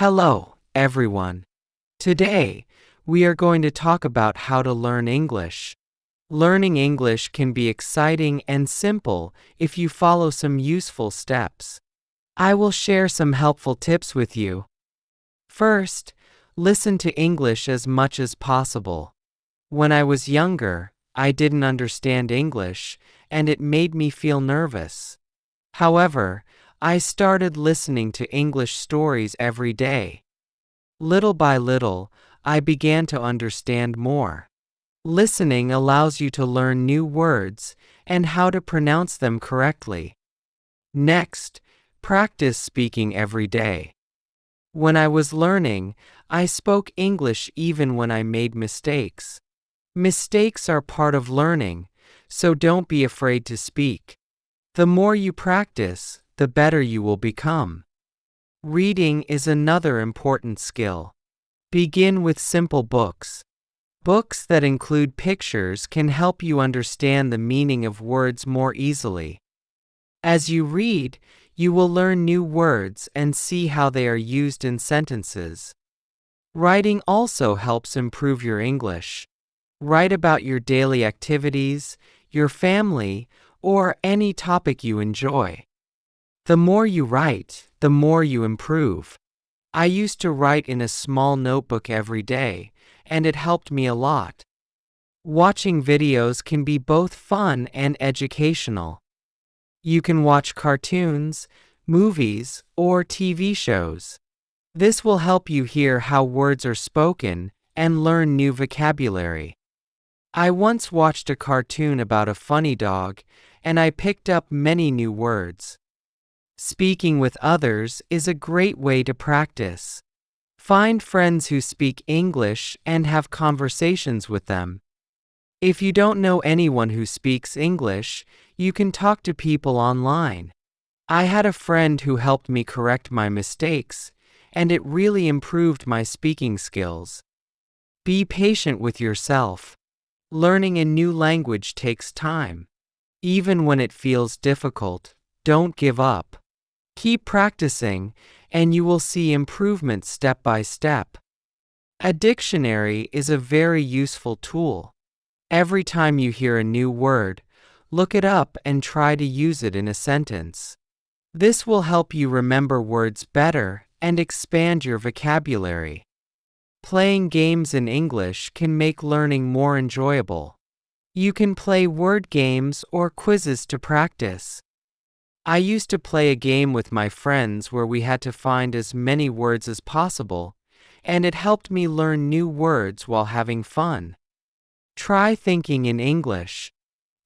Hello, everyone. Today, we are going to talk about how to learn English. Learning English can be exciting and simple if you follow some useful steps. I will share some helpful tips with you. First, listen to English as much as possible. When I was younger, I didn't understand English, and it made me feel nervous. However, I started listening to English stories every day. Little by little, I began to understand more. Listening allows you to learn new words and how to pronounce them correctly. Next, practice speaking every day. When I was learning, I spoke English even when I made mistakes. Mistakes are part of learning, so don't be afraid to speak. The more you practice, the better you will become. Reading is another important skill. Begin with simple books. Books that include pictures can help you understand the meaning of words more easily. As you read, you will learn new words and see how they are used in sentences. Writing also helps improve your English. Write about your daily activities, your family, or any topic you enjoy. The more you write, the more you improve. I used to write in a small notebook every day, and it helped me a lot. Watching videos can be both fun and educational. You can watch cartoons, movies, or TV shows. This will help you hear how words are spoken and learn new vocabulary. I once watched a cartoon about a funny dog, and I picked up many new words. Speaking with others is a great way to practice. Find friends who speak English and have conversations with them. If you don't know anyone who speaks English, you can talk to people online. I had a friend who helped me correct my mistakes, and it really improved my speaking skills. Be patient with yourself. Learning a new language takes time. Even when it feels difficult, don't give up. Keep practicing, and you will see improvement step by step. A dictionary is a very useful tool. Every time you hear a new word, look it up and try to use it in a sentence. This will help you remember words better and expand your vocabulary. Playing games in English can make learning more enjoyable. You can play word games or quizzes to practice. I used to play a game with my friends where we had to find as many words as possible, and it helped me learn new words while having fun. Try thinking in English.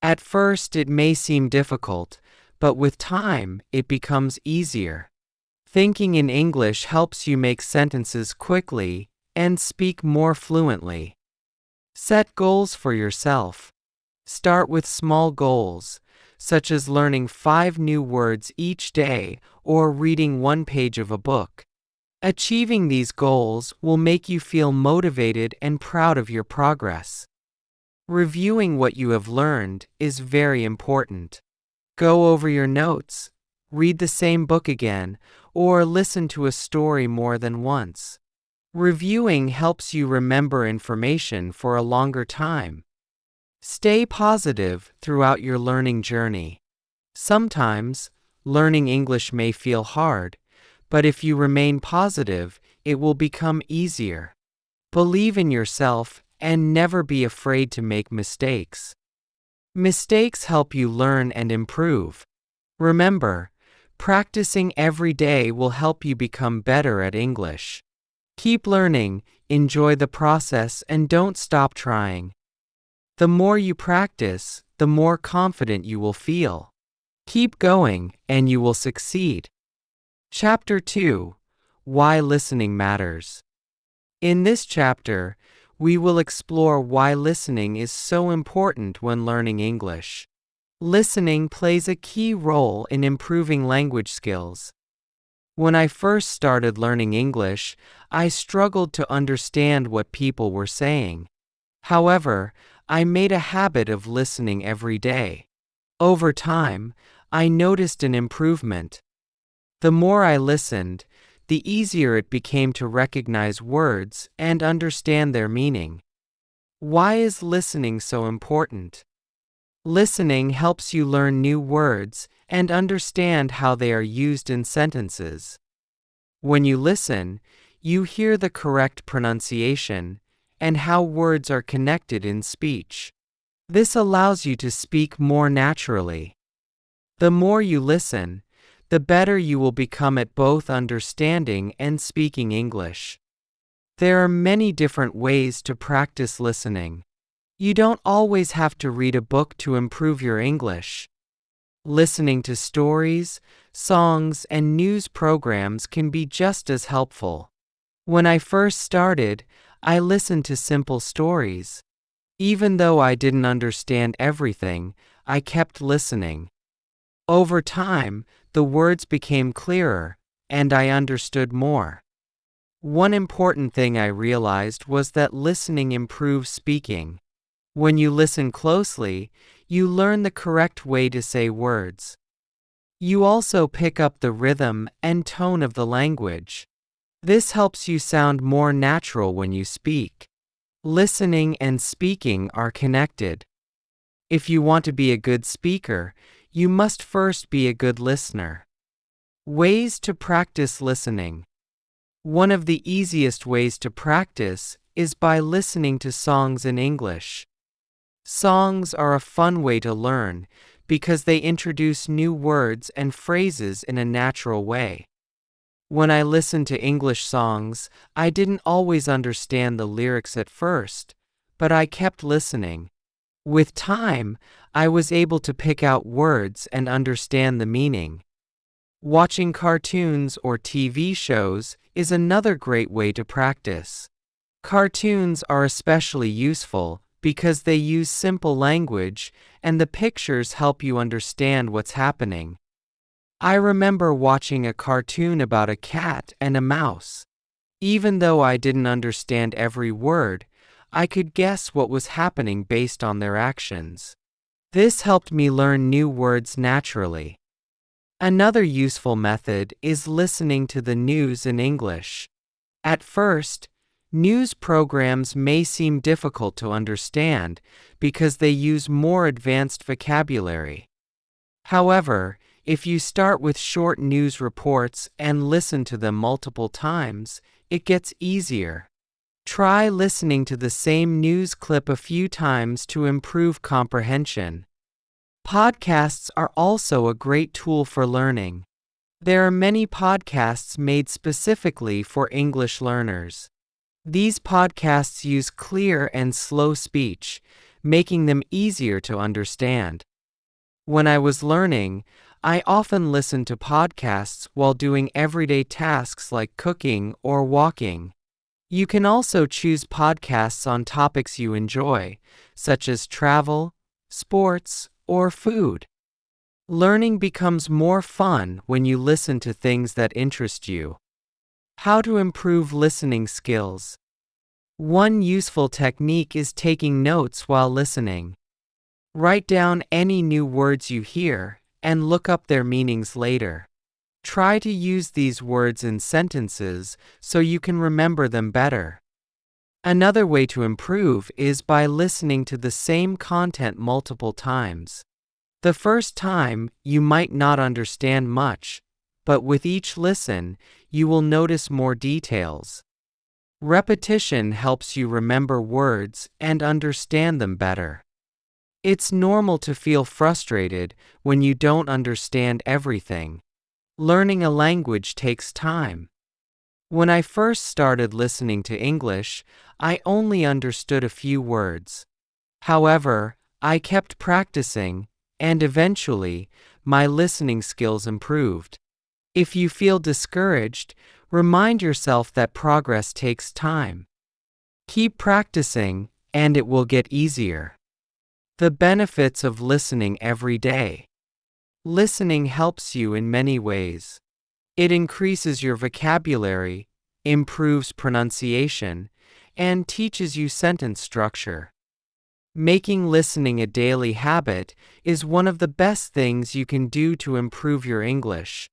At first it may seem difficult, but with time it becomes easier. Thinking in English helps you make sentences quickly and speak more fluently. Set goals for yourself. Start with small goals, such as learning 5 new words each day or reading 1 page of a book. Achieving these goals will make you feel motivated and proud of your progress. Reviewing what you have learned is very important. Go over your notes, read the same book again, or listen to a story more than once. Reviewing helps you remember information for a longer time. Stay positive throughout your learning journey. Sometimes, learning English may feel hard, but if you remain positive, it will become easier. Believe in yourself and never be afraid to make mistakes. Mistakes help you learn and improve. Remember, practicing every day will help you become better at English. Keep learning, enjoy the process, and don't stop trying. The more you practice, the more confident you will feel. Keep going, and you will succeed. Chapter 2: Why Listening Matters. In this chapter, we will explore why listening is so important when learning English. Listening plays a key role in improving language skills. When I first started learning English, I struggled to understand what people were saying. However, I made a habit of listening every day. Over time, I noticed an improvement. The more I listened, the easier it became to recognize words and understand their meaning. Why is listening so important? Listening helps you learn new words and understand how they are used in sentences. When you listen, you hear the correct pronunciation and how words are connected in speech. This allows you to speak more naturally. The more you listen, the better you will become at both understanding and speaking English. There are many different ways to practice listening. You don't always have to read a book to improve your English. Listening to stories, songs, and news programs can be just as helpful. When I first started, I listened to simple stories. Even though I didn't understand everything, I kept listening. Over time, the words became clearer, and I understood more. One important thing I realized was that listening improves speaking. When you listen closely, you learn the correct way to say words. You also pick up the rhythm and tone of the language. This helps you sound more natural when you speak. Listening and speaking are connected. If you want to be a good speaker, you must first be a good listener. Ways to practice listening. One of the easiest ways to practice is by listening to songs in English. Songs are a fun way to learn because they introduce new words and phrases in a natural way. When I listened to English songs, I didn't always understand the lyrics at first, but I kept listening. With time, I was able to pick out words and understand the meaning. Watching cartoons or TV shows is another great way to practice. Cartoons are especially useful because they use simple language and the pictures help you understand what's happening. I remember watching a cartoon about a cat and a mouse. Even though I didn't understand every word, I could guess what was happening based on their actions. This helped me learn new words naturally. Another useful method is listening to the news in English. At first, news programs may seem difficult to understand because they use more advanced vocabulary. However, if you start with short news reports and listen to them multiple times, it gets easier. Try listening to the same news clip a few times to improve comprehension. Podcasts are also a great tool for learning. There are many podcasts made specifically for English learners. These podcasts use clear and slow speech, making them easier to understand. When I was learning, I often listened to podcasts while doing everyday tasks like cooking or walking. You can also choose podcasts on topics you enjoy, such as travel, sports, or food. Learning becomes more fun when you listen to things that interest you. How to improve listening skills. One useful technique is taking notes while listening. Write down any new words you hear and look up their meanings later. Try to use these words in sentences so you can remember them better. Another way to improve is by listening to the same content multiple times. The first time, you might not understand much, but with each listen, you will notice more details. Repetition helps you remember words and understand them better. It's normal to feel frustrated when you don't understand everything. Learning a language takes time. When I first started listening to English, I only understood a few words. However, I kept practicing, and eventually, my listening skills improved. If you feel discouraged, remind yourself that progress takes time. Keep practicing, and it will get easier. The benefits of listening every day. Listening helps you in many ways. It increases your vocabulary, improves pronunciation, and teaches you sentence structure. Making listening a daily habit is one of the best things you can do to improve your English.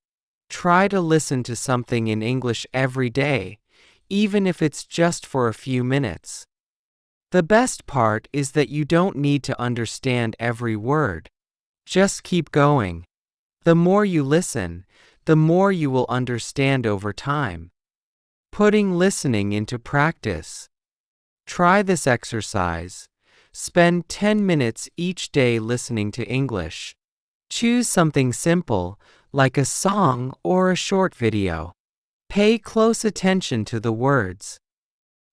Try to listen to something in English every day, even if it's just for a few minutes. The best part is that you don't need to understand every word. Just keep going. The more you listen, the more you will understand over time. Putting listening into practice. Try this exercise. Spend 10 minutes each day listening to English. Choose something simple, like a song or a short video. Pay close attention to the words.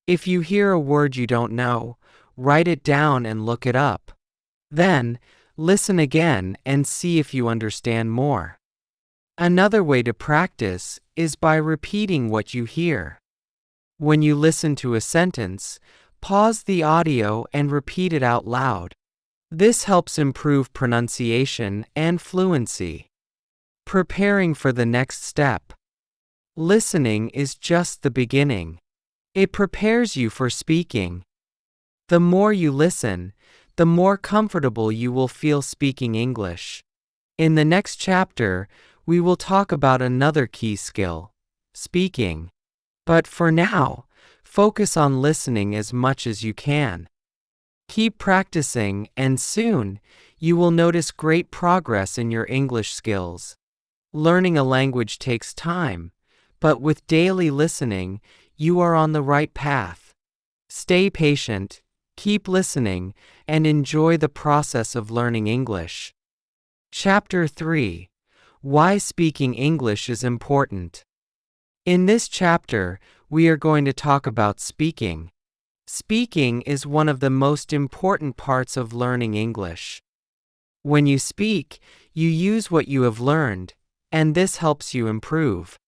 If you hear a word you don't know, write it down and look it up. Then, listen again and see if you understand more. Another way to practice is by repeating what you hear. When you listen to a sentence, pause the audio and repeat it out loud. This helps improve pronunciation and fluency. Preparing for the next step. Listening is just the beginning. It prepares you for speaking. The more you listen, the more comfortable you will feel speaking English. In the next chapter, we will talk about another key skill, speaking. But for now, focus on listening as much as you can. Keep practicing, and soon, you will notice great progress in your English skills. Learning a language takes time, but with daily listening, you are on the right path. Stay patient, keep listening, and enjoy the process of learning English. Chapter 3: Why Speaking English is Important. In this chapter, we are going to talk about speaking. Speaking is one of the most important parts of learning English. When you speak, you use what you have learned, and this helps you improve.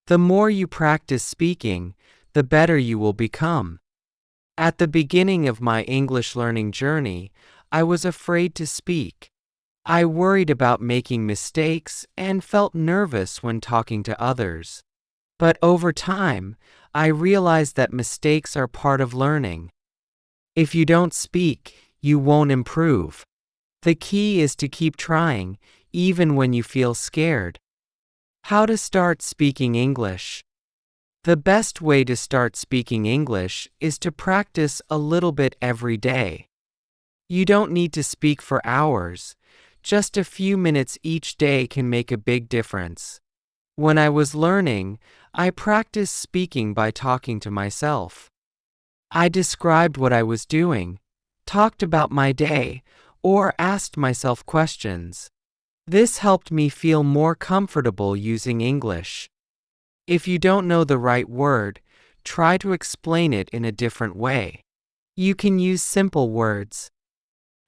The more you practice speaking, the better you will become. At the beginning of my English learning journey, I was afraid to speak. I worried about making mistakes and felt nervous when talking to others. But over time, I realized that mistakes are part of learning. If you don't speak, you won't improve. The key is to keep trying, even when you feel scared. How to start speaking English. The best way to start speaking English is to practice a little bit every day. You don't need to speak for hours. Just a few minutes each day can make a big difference. When I was learning, I practiced speaking by talking to myself. I described what I was doing, talked about my day, or asked myself questions. This helped me feel more comfortable using English. If you don't know the right word, try to explain it in a different way. You can use simple words.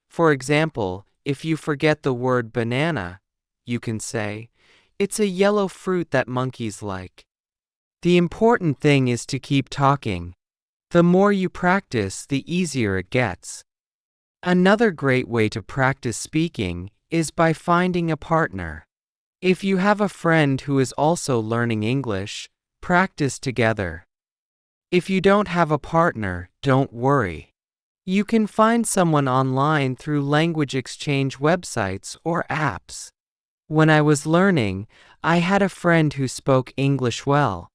For example, if you forget the word banana, you can say, "It's a yellow fruit that monkeys like." The important thing is to keep talking. The more you practice, the easier it gets. Another great way to practice speaking is by finding a partner. If you have a friend who is also learning English, practice together. If you don't have a partner, don't worry. You can find someone online through language exchange websites or apps. When I was learning, I had a friend who spoke English well.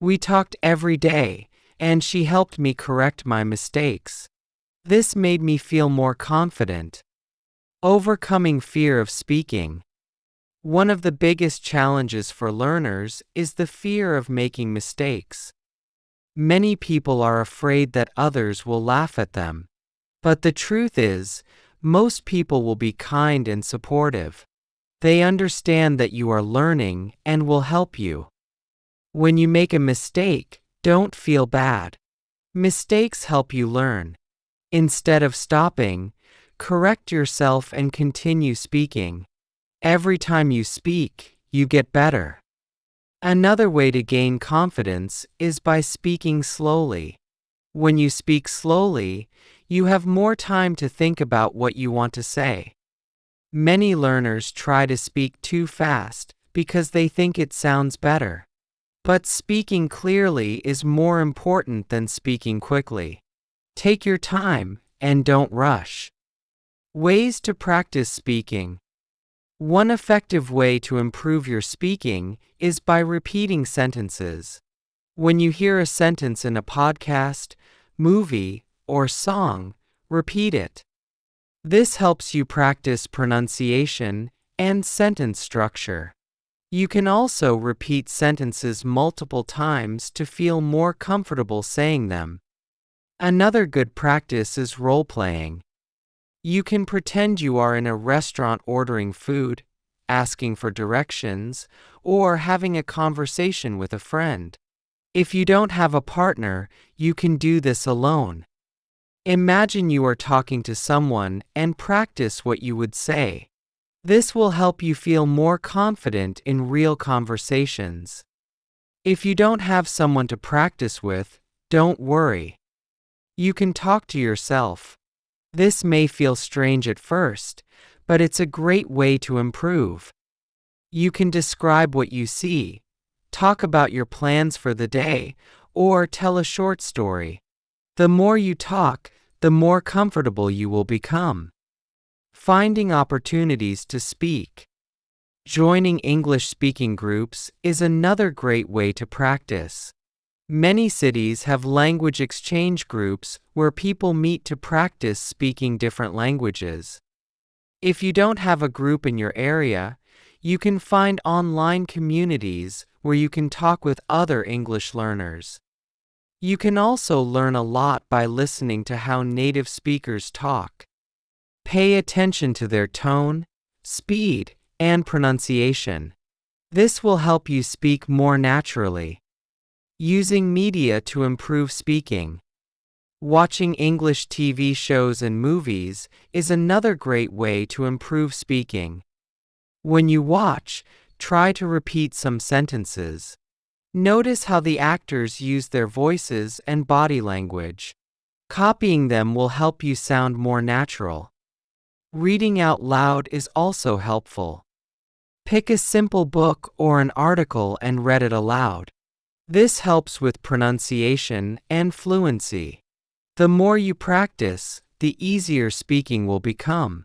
We talked every day, and she helped me correct my mistakes. This made me feel more confident. Overcoming fear of speaking. One of the biggest challenges for learners is the fear of making mistakes. Many people are afraid that others will laugh at them. But the truth is, most people will be kind and supportive. They understand that you are learning and will help you. When you make a mistake, don't feel bad. Mistakes help you learn. Instead of stopping, correct yourself and continue speaking. Every time you speak, you get better. Another way to gain confidence is by speaking slowly. When you speak slowly, you have more time to think about what you want to say. Many learners try to speak too fast because they think it sounds better. But speaking clearly is more important than speaking quickly. Take your time and don't rush. Ways to practice speaking. One effective way to improve your speaking is by repeating sentences. When you hear a sentence in a podcast, movie, or song, repeat it. This helps you practice pronunciation and sentence structure. You can also repeat sentences multiple times to feel more comfortable saying them. Another good practice is role-playing. You can pretend you are in a restaurant ordering food, asking for directions, or having a conversation with a friend. If you don't have a partner, you can do this alone. Imagine you are talking to someone and practice what you would say. This will help you feel more confident in real conversations. If you don't have someone to practice with, don't worry. You can talk to yourself. This may feel strange at first, but it's a great way to improve. You can describe what you see, talk about your plans for the day, or tell a short story. The more you talk, the more comfortable you will become. Finding opportunities to speak. Joining English speaking groups is another great way to practice. Many cities have language exchange groups where people meet to practice speaking different languages. If you don't have a group in your area, you can find online communities where you can talk with other English learners. You can also learn a lot by listening to how native speakers talk. Pay attention to their tone, speed, and pronunciation. This will help you speak more naturally. Using media to improve speaking. Watching English TV shows and movies is another great way to improve speaking. When you watch, try to repeat some sentences. Notice how the actors use their voices and body language. Copying them will help you sound more natural. Reading out loud is also helpful. Pick a simple book or an article and read it aloud. This helps with pronunciation and fluency. The more you practice, the easier speaking will become.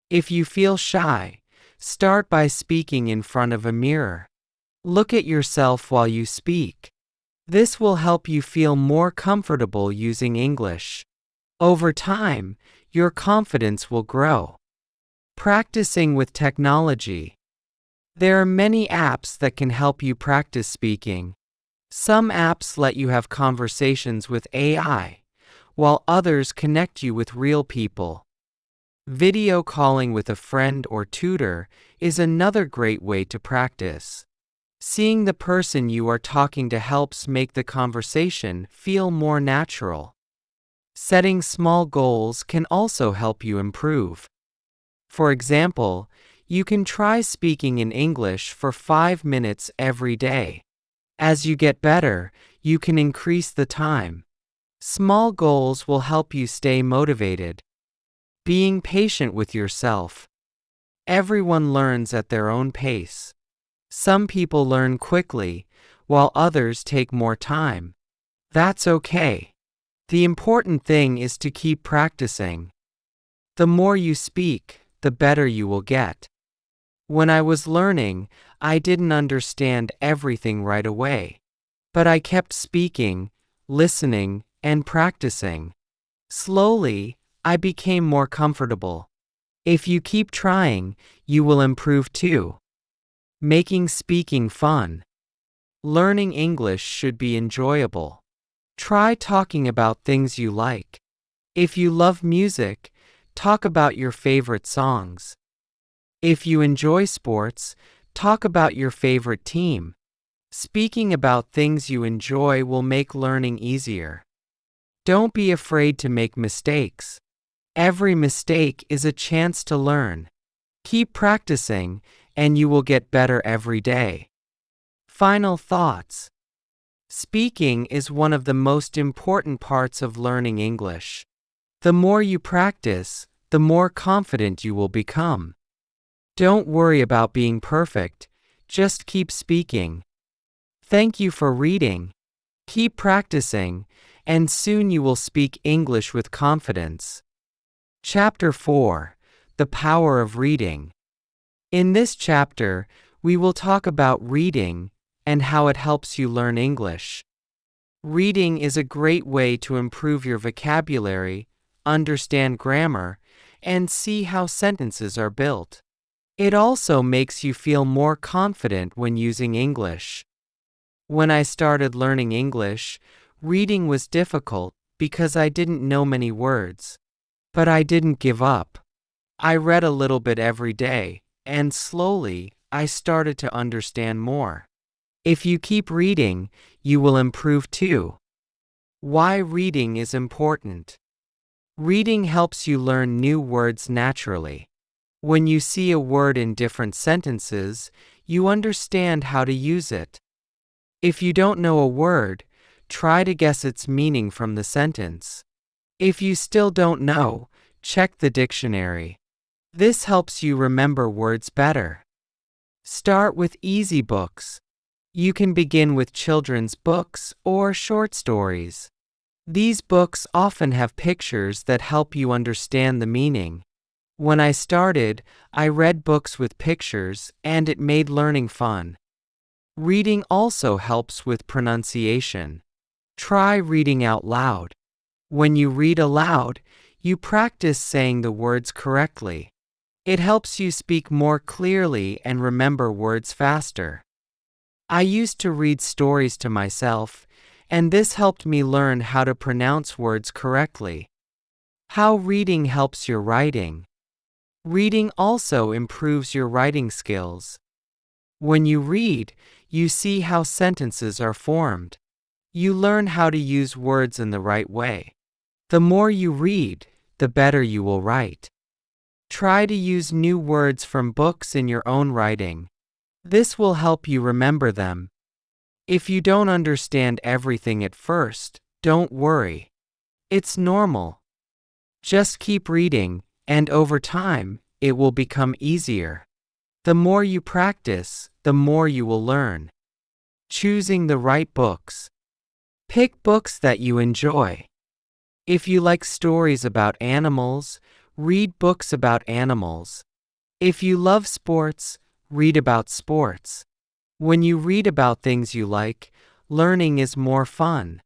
If you feel shy, start by speaking in front of a mirror. Look at yourself while you speak. This will help you feel more comfortable using English. Over time, your confidence will grow. Practicing with technology. There are many apps that can help you practice speaking. Some apps let you have conversations with AI, while others connect you with real people. Video calling with a friend or tutor is another great way to practice. Seeing the person you are talking to helps make the conversation feel more natural. Setting small goals can also help you improve. For example, you can try speaking in English for 5 minutes every day. As you get better, you can increase the time. Small goals will help you stay motivated. Being patient with yourself. Everyone learns at their own pace. Some people learn quickly, while others take more time. That's okay. The important thing is to keep practicing. The more you speak, the better you will get. When I was learning, I didn't understand everything right away. But I kept speaking, listening, and practicing. Slowly, I became more comfortable. If you keep trying, you will improve too. Making speaking fun. Learning English should be enjoyable. Try talking about things you like. If you love music, talk about your favorite songs. If you enjoy sports, talk about your favorite team. Speaking about things you enjoy will make learning easier. Don't be afraid to make mistakes. Every mistake is a chance to learn. Keep practicing, and you will get better every day. Final thoughts. Speaking is one of the most important parts of learning English. The more you practice, the more confident you will become. Don't worry about being perfect, just keep speaking. Thank you for reading. Keep practicing, and soon you will speak English with confidence. Chapter 4: The Power of Reading. In this chapter, we will talk about reading and how it helps you learn English. Reading is a great way to improve your vocabulary, understand grammar, and see how sentences are built. It also makes you feel more confident when using English. When I started learning English, reading was difficult because I didn't know many words. But I didn't give up. I read a little bit every day, and slowly, I started to understand more. If you keep reading, you will improve too. Why reading is important. Reading helps you learn new words naturally. When you see a word in different sentences, you understand how to use it. If you don't know a word, try to guess its meaning from the sentence. If you still don't know, check the dictionary. This helps you remember words better. Start with easy books. You can begin with children's books or short stories. These books often have pictures that help you understand the meaning. When I started, I read books with pictures, and it made learning fun. Reading also helps with pronunciation. Try reading out loud. When you read aloud, you practice saying the words correctly. It helps you speak more clearly and remember words faster. I used to read stories to myself, and this helped me learn how to pronounce words correctly. How reading helps your writing. Reading also improves your writing skills. When you read, you see how sentences are formed. You learn how to use words in the right way. The more you read, the better you will write. Try to use new words from books in your own writing. This will help you remember them. If you don't understand everything at first, don't worry. It's normal. Just keep reading, and over time, it will become easier. The more you practice, the more you will learn. Choosing the right books. Pick books that you enjoy. If you like stories about animals, read books about animals. If you love sports, read about sports. When you read about things you like, learning is more fun.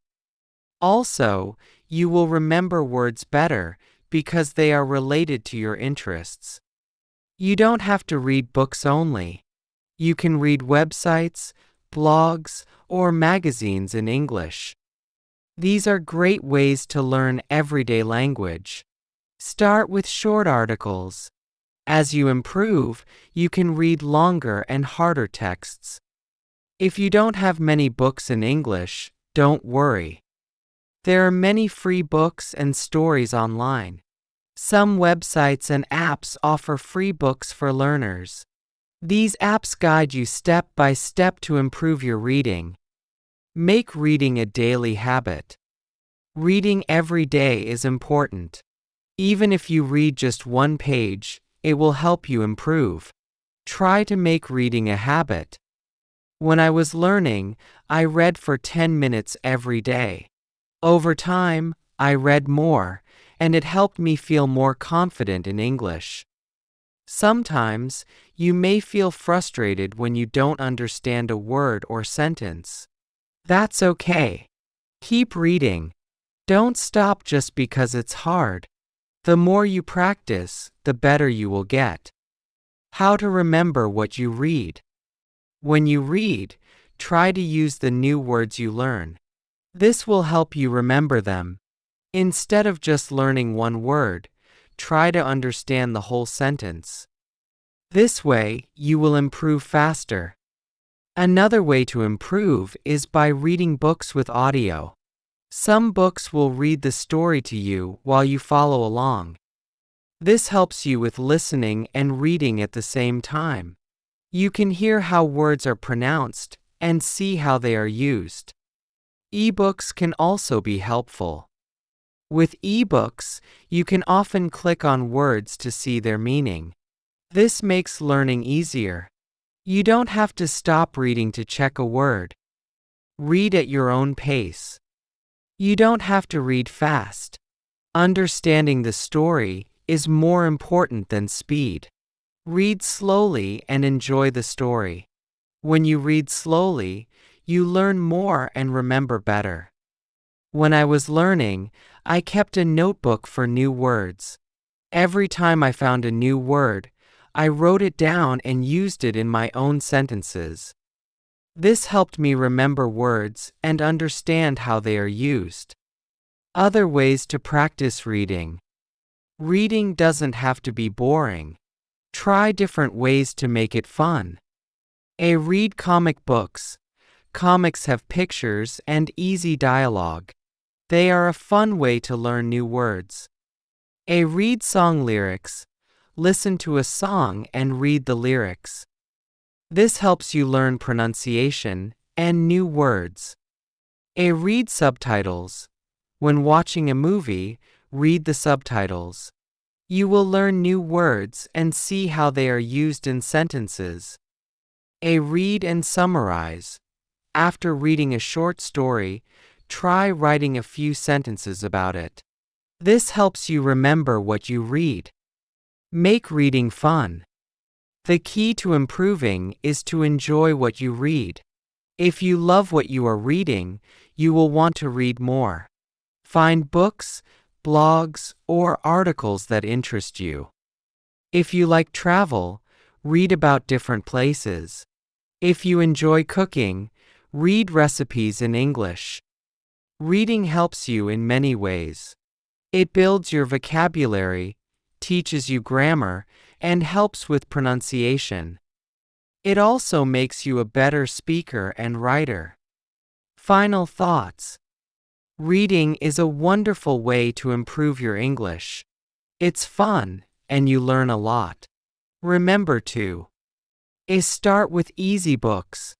Also, you will remember words better because they are related to your interests. You don't have to read books only. You can read websites, blogs, or magazines in English. These are great ways to learn everyday language. Start with short articles. As you improve, you can read longer and harder texts. If you don't have many books in English, don't worry. There are many free books and stories online. Some websites and apps offer free books for learners. These apps guide you step by step to improve your reading. Make reading a daily habit. Reading every day is important. Even if you read just one page, it will help you improve. Try to make reading a habit. When I was learning, I read for 10 minutes every day. Over time, I read more, and it helped me feel more confident in English. Sometimes, you may feel frustrated when you don't understand a word or sentence. That's okay. Keep reading. Don't stop just because it's hard. The more you practice, the better you will get. How to remember what you read. When you read, try to use the new words you learn. This will help you remember them. Instead of just learning one word, try to understand the whole sentence. This way, you will improve faster. Another way to improve is by reading books with audio. Some books will read the story to you while you follow along. This helps you with listening and reading at the same time. You can hear how words are pronounced and see how they are used. Ebooks can also be helpful. With ebooks, you can often click on words to see their meaning. This makes learning easier. You don't have to stop reading to check a word. Read at your own pace. You don't have to read fast. Understanding the story is more important than speed. Read slowly and enjoy the story. When you read slowly, you learn more and remember better. When I was learning, I kept a notebook for new words. Every time I found a new word, I wrote it down and used it in my own sentences. This helped me remember words and understand how they are used. Other ways to practice reading. Reading doesn't have to be boring. Try different ways to make it fun. Read comic books. Comics have pictures and easy dialogue. They are a fun way to learn new words. Read song lyrics. Listen to a song and read the lyrics. This helps you learn pronunciation and new words. Read subtitles. When watching a movie, read the subtitles. You will learn new words and see how they are used in sentences. Read and summarize. After reading a short story, try writing a few sentences about it. This helps you remember what you read. Make reading fun. The key to improving is to enjoy what you read. If you love what you are reading, you will want to read more. Find books, blogs, or articles that interest you. If you like travel, read about different places. If you enjoy cooking, read recipes in English. Reading helps you in many ways. It builds your vocabulary, teaches you grammar, and helps with pronunciation. It also makes you a better speaker and writer. Final thoughts. Reading is a wonderful way to improve your English. It's fun, and you learn a lot. Remember to start with easy books.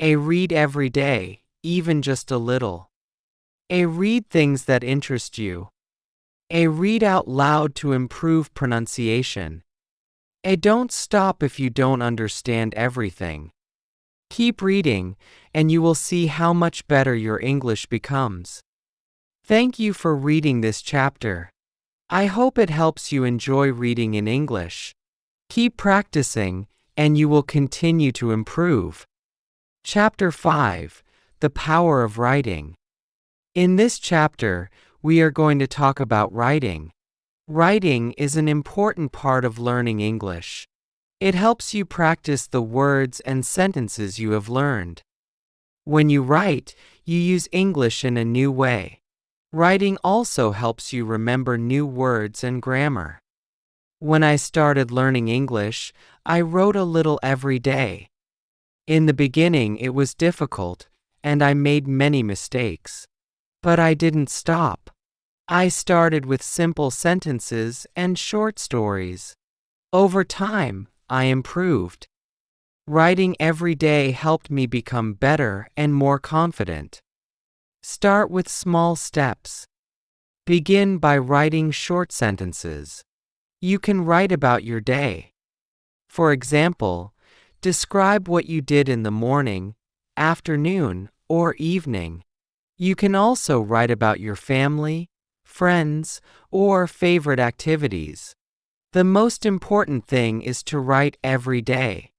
Read every day, even just a little. Read things that interest you. Read out loud to improve pronunciation. Don't stop if you don't understand everything. Keep reading, and you will see how much better your English becomes. Thank you for reading this chapter. I hope it helps you enjoy reading in English. Keep practicing, and you will continue to improve. Chapter 5: The Power of Writing. In this chapter, we are going to talk about writing. Writing is an important part of learning English. It helps you practice the words and sentences you have learned. When you write, you use English in a new way. Writing also helps you remember new words and grammar. When I started learning English, I wrote a little every day. In the beginning, it was difficult, and I made many mistakes. But I didn't stop. I started with simple sentences and short stories. Over time, I improved. Writing every day helped me become better and more confident. Start with small steps. Begin by writing short sentences. You can write about your day. For example, describe what you did in the morning, afternoon, or evening. You can also write about your family, friends, or favorite activities. The most important thing is to write every day.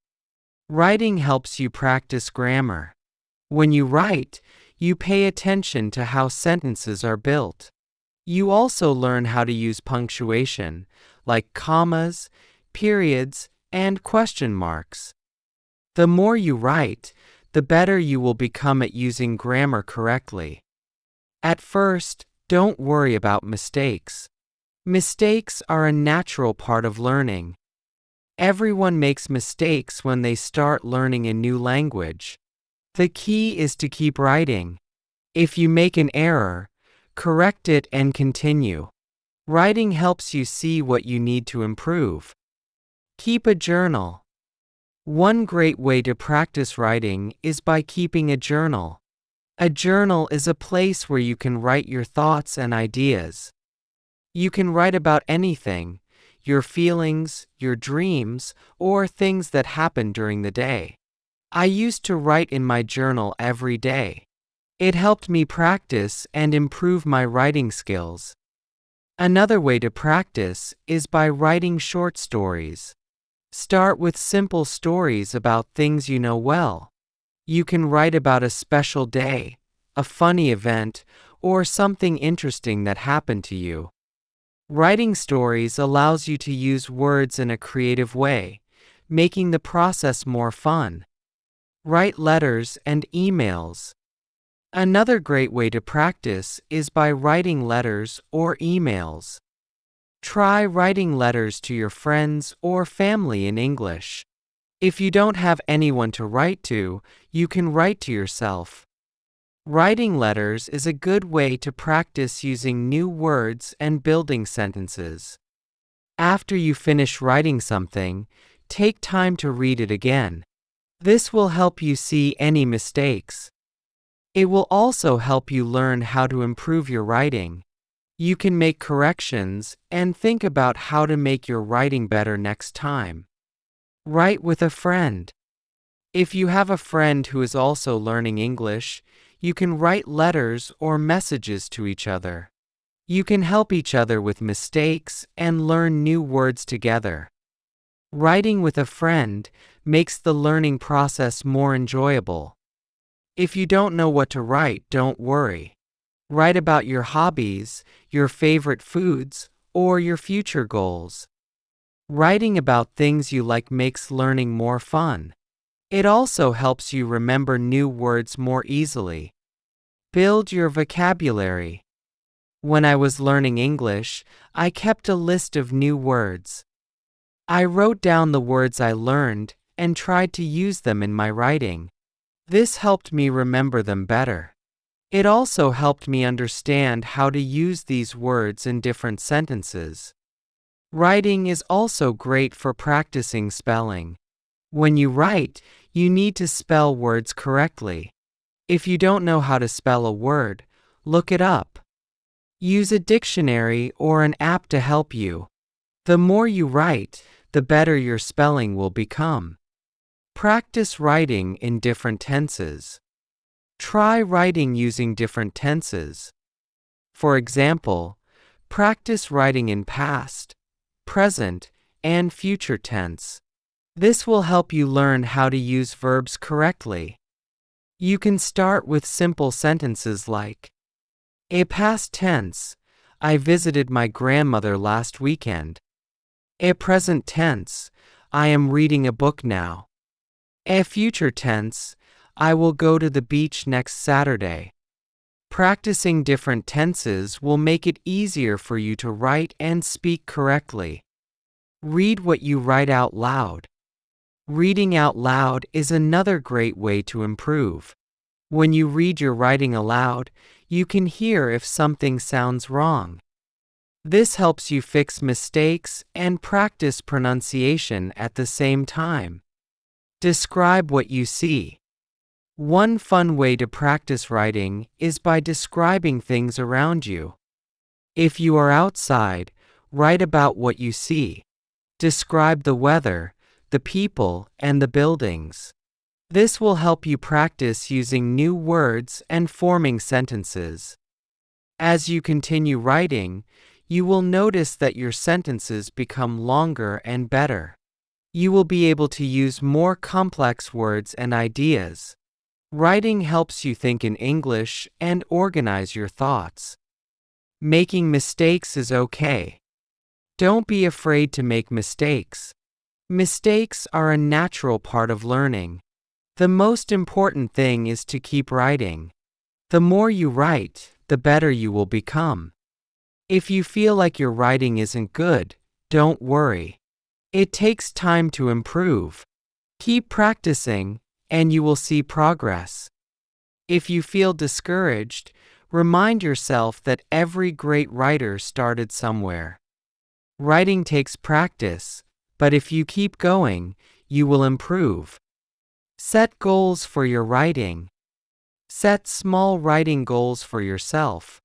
Writing helps you practice grammar. When you write, you pay attention to how sentences are built. You also learn how to use punctuation, like commas, periods, and question marks. The more you write, the better you will become at using grammar correctly. At first, don't worry about mistakes. Mistakes are a natural part of learning. Everyone makes mistakes when they start learning a new language. The key is to keep writing. If you make an error, correct it and continue. Writing helps you see what you need to improve. Keep a journal. One great way to practice writing is by keeping a journal. A journal is a place where you can write your thoughts and ideas. You can write about anything, your feelings, your dreams, or things that happen during the day. I used to write in my journal every day. It helped me practice and improve my writing skills. Another way to practice is by writing short stories. Start with simple stories about things you know well. You can write about a special day, a funny event, or something interesting that happened to you. Writing stories allows you to use words in a creative way, making the process more fun. Write letters and emails. Another great way to practice is by writing letters or emails. Try writing letters to your friends or family in English. If you don't have anyone to write to, you can write to yourself. Writing letters is a good way to practice using new words and building sentences. After you finish writing something, take time to read it again. This will help you see any mistakes. It will also help you learn how to improve your writing. You can make corrections and think about how to make your writing better next time. Write with a friend. If you have a friend who is also learning English, you can write letters or messages to each other. You can help each other with mistakes and learn new words together. Writing with a friend makes the learning process more enjoyable. If you don't know what to write, don't worry. Write about your hobbies, your favorite foods, or your future goals. Writing about things you like makes learning more fun. It also helps you remember new words more easily. Build your vocabulary. When I was learning English, I kept a list of new words. I wrote down the words I learned and tried to use them in my writing. This helped me remember them better. It also helped me understand how to use these words in different sentences. Writing is also great for practicing spelling. When you write, you need to spell words correctly. If you don't know how to spell a word, look it up. Use a dictionary or an app to help you. The more you write, the better your spelling will become. Practice writing in different tenses. Try writing using different tenses. For example, practice writing in past, present, and future tense. This will help you learn how to use verbs correctly. You can start with simple sentences like, a past tense, I visited my grandmother last weekend. A present tense, I am reading a book now. A future tense, I will go to the beach next Saturday. Practicing different tenses will make it easier for you to write and speak correctly. Read what you write out loud. Reading out loud is another great way to improve. When you read your writing aloud, you can hear if something sounds wrong. This helps you fix mistakes and practice pronunciation at the same time. Describe what you see. One fun way to practice writing is by describing things around you. If you are outside, write about what you see. Describe the weather, the people, and the buildings. This will help you practice using new words and forming sentences. As you continue writing, you will notice that your sentences become longer and better. You will be able to use more complex words and ideas. Writing helps you think in English and organize your thoughts. Making mistakes is okay. Don't be afraid to make mistakes. Mistakes are a natural part of learning. The most important thing is to keep writing. The more you write, the better you will become. If you feel like your writing isn't good, don't worry. It takes time to improve. Keep practicing, and you will see progress. If you feel discouraged, remind yourself that every great writer started somewhere. Writing takes practice, but if you keep going, you will improve. Set goals for your writing. Set small writing goals for yourself.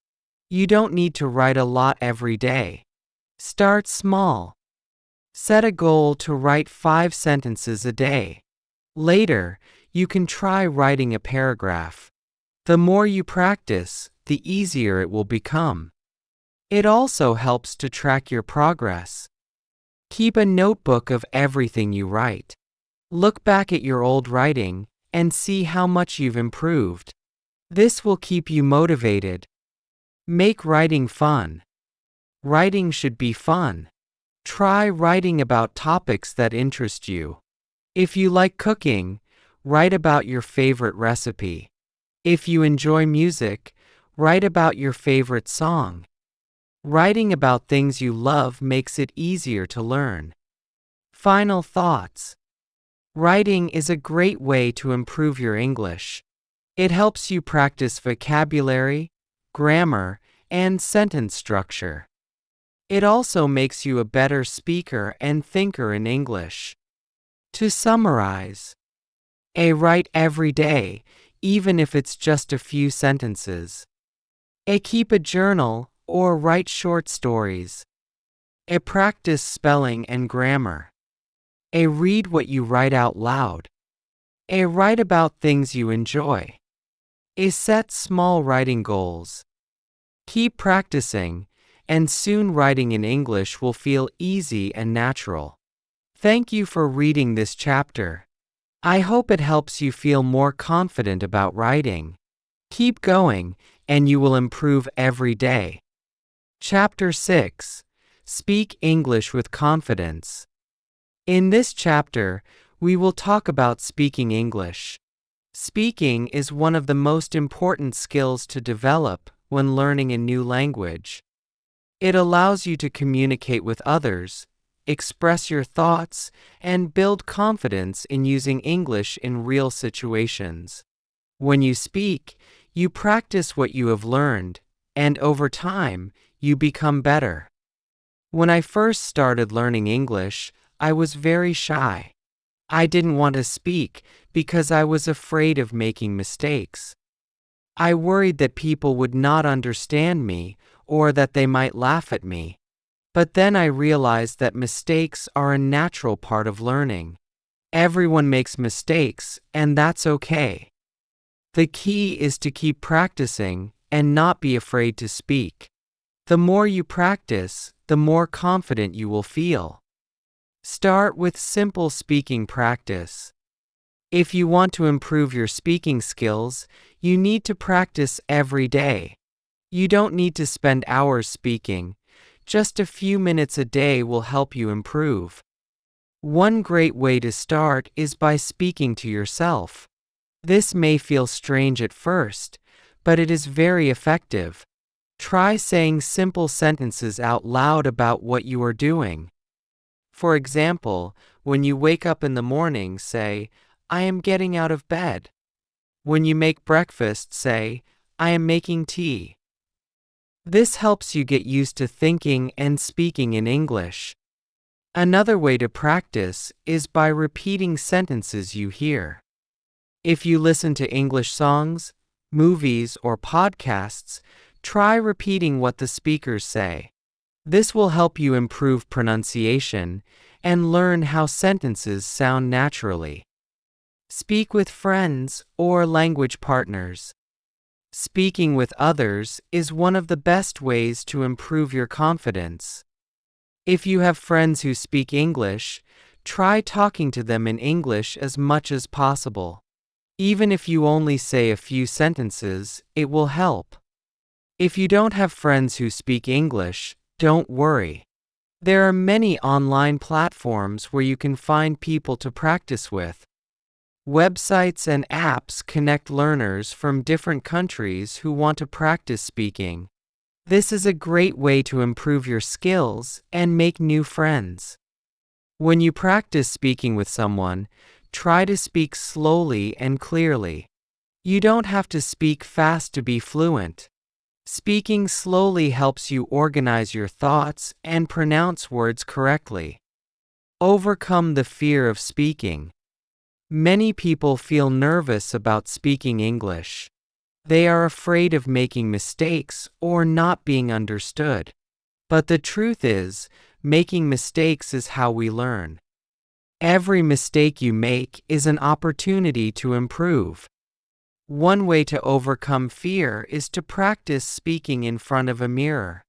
You don't need to write a lot every day. Start small. Set a goal to write 5 sentences a day. Later, you can try writing a paragraph. The more you practice, the easier it will become. It also helps to track your progress. Keep a notebook of everything you write. Look back at your old writing and see how much you've improved. This will keep you motivated. Make writing fun. Writing should be fun. Try writing about topics that interest you. If you like cooking, write about your favorite recipe. If you enjoy music, write about your favorite song. Writing about things you love makes it easier to learn. Final thoughts. Writing is a great way to improve your English. It helps you practice vocabulary, grammar, and sentence structure. It also makes you a better speaker and thinker in English. To summarize, A. Write every day, even if it's just a few sentences. A. Keep a journal or write short stories. A. Practice spelling and grammar. A. Read what you write out loud. A. Write about things you enjoy. A. Set small writing goals. Keep practicing, and soon writing in English will feel easy and natural. Thank you for reading this chapter. I hope it helps you feel more confident about writing. Keep going, and you will improve every day. Chapter 6. Speak English with Confidence. In this chapter, we will talk about speaking English. Speaking is one of the most important skills to develop when learning a new language. It allows you to communicate with others, express your thoughts, and build confidence in using English in real situations. When you speak, you practice what you have learned, and over time, you become better. When I first started learning English, I was very shy. I didn't want to speak because I was afraid of making mistakes. I worried that people would not understand me or that they might laugh at me. But then I realized that mistakes are a natural part of learning. Everyone makes mistakes, and that's okay. The key is to keep practicing and not be afraid to speak. The more you practice, the more confident you will feel. Start with simple speaking practice. If you want to improve your speaking skills, you need to practice every day. You don't need to spend hours speaking. Just a few minutes a day will help you improve. One great way to start is by speaking to yourself. This may feel strange at first, but it is very effective. Try saying simple sentences out loud about what you are doing. For example, when you wake up in the morning, say, "I am getting out of bed." When you make breakfast, say, "I am making tea." This helps you get used to thinking and speaking in English. Another way to practice is by repeating sentences you hear. If you listen to English songs, movies, or podcasts, try repeating what the speakers say. This will help you improve pronunciation and learn how sentences sound naturally. Speak with friends or language partners. Speaking with others is one of the best ways to improve your confidence. If you have friends who speak English, try talking to them in English as much as possible. Even if you only say a few sentences, it will help. If you don't have friends who speak English, don't worry. There are many online platforms where you can find people to practice with. Websites and apps connect learners from different countries who want to practice speaking. This is a great way to improve your skills and make new friends. When you practice speaking with someone, try to speak slowly and clearly. You don't have to speak fast to be fluent. Speaking slowly helps you organize your thoughts and pronounce words correctly. Overcome the fear of speaking. Many people feel nervous about speaking English. They are afraid of making mistakes or not being understood. But the truth is, making mistakes is how we learn. Every mistake you make is an opportunity to improve. One way to overcome fear is to practice speaking in front of a mirror.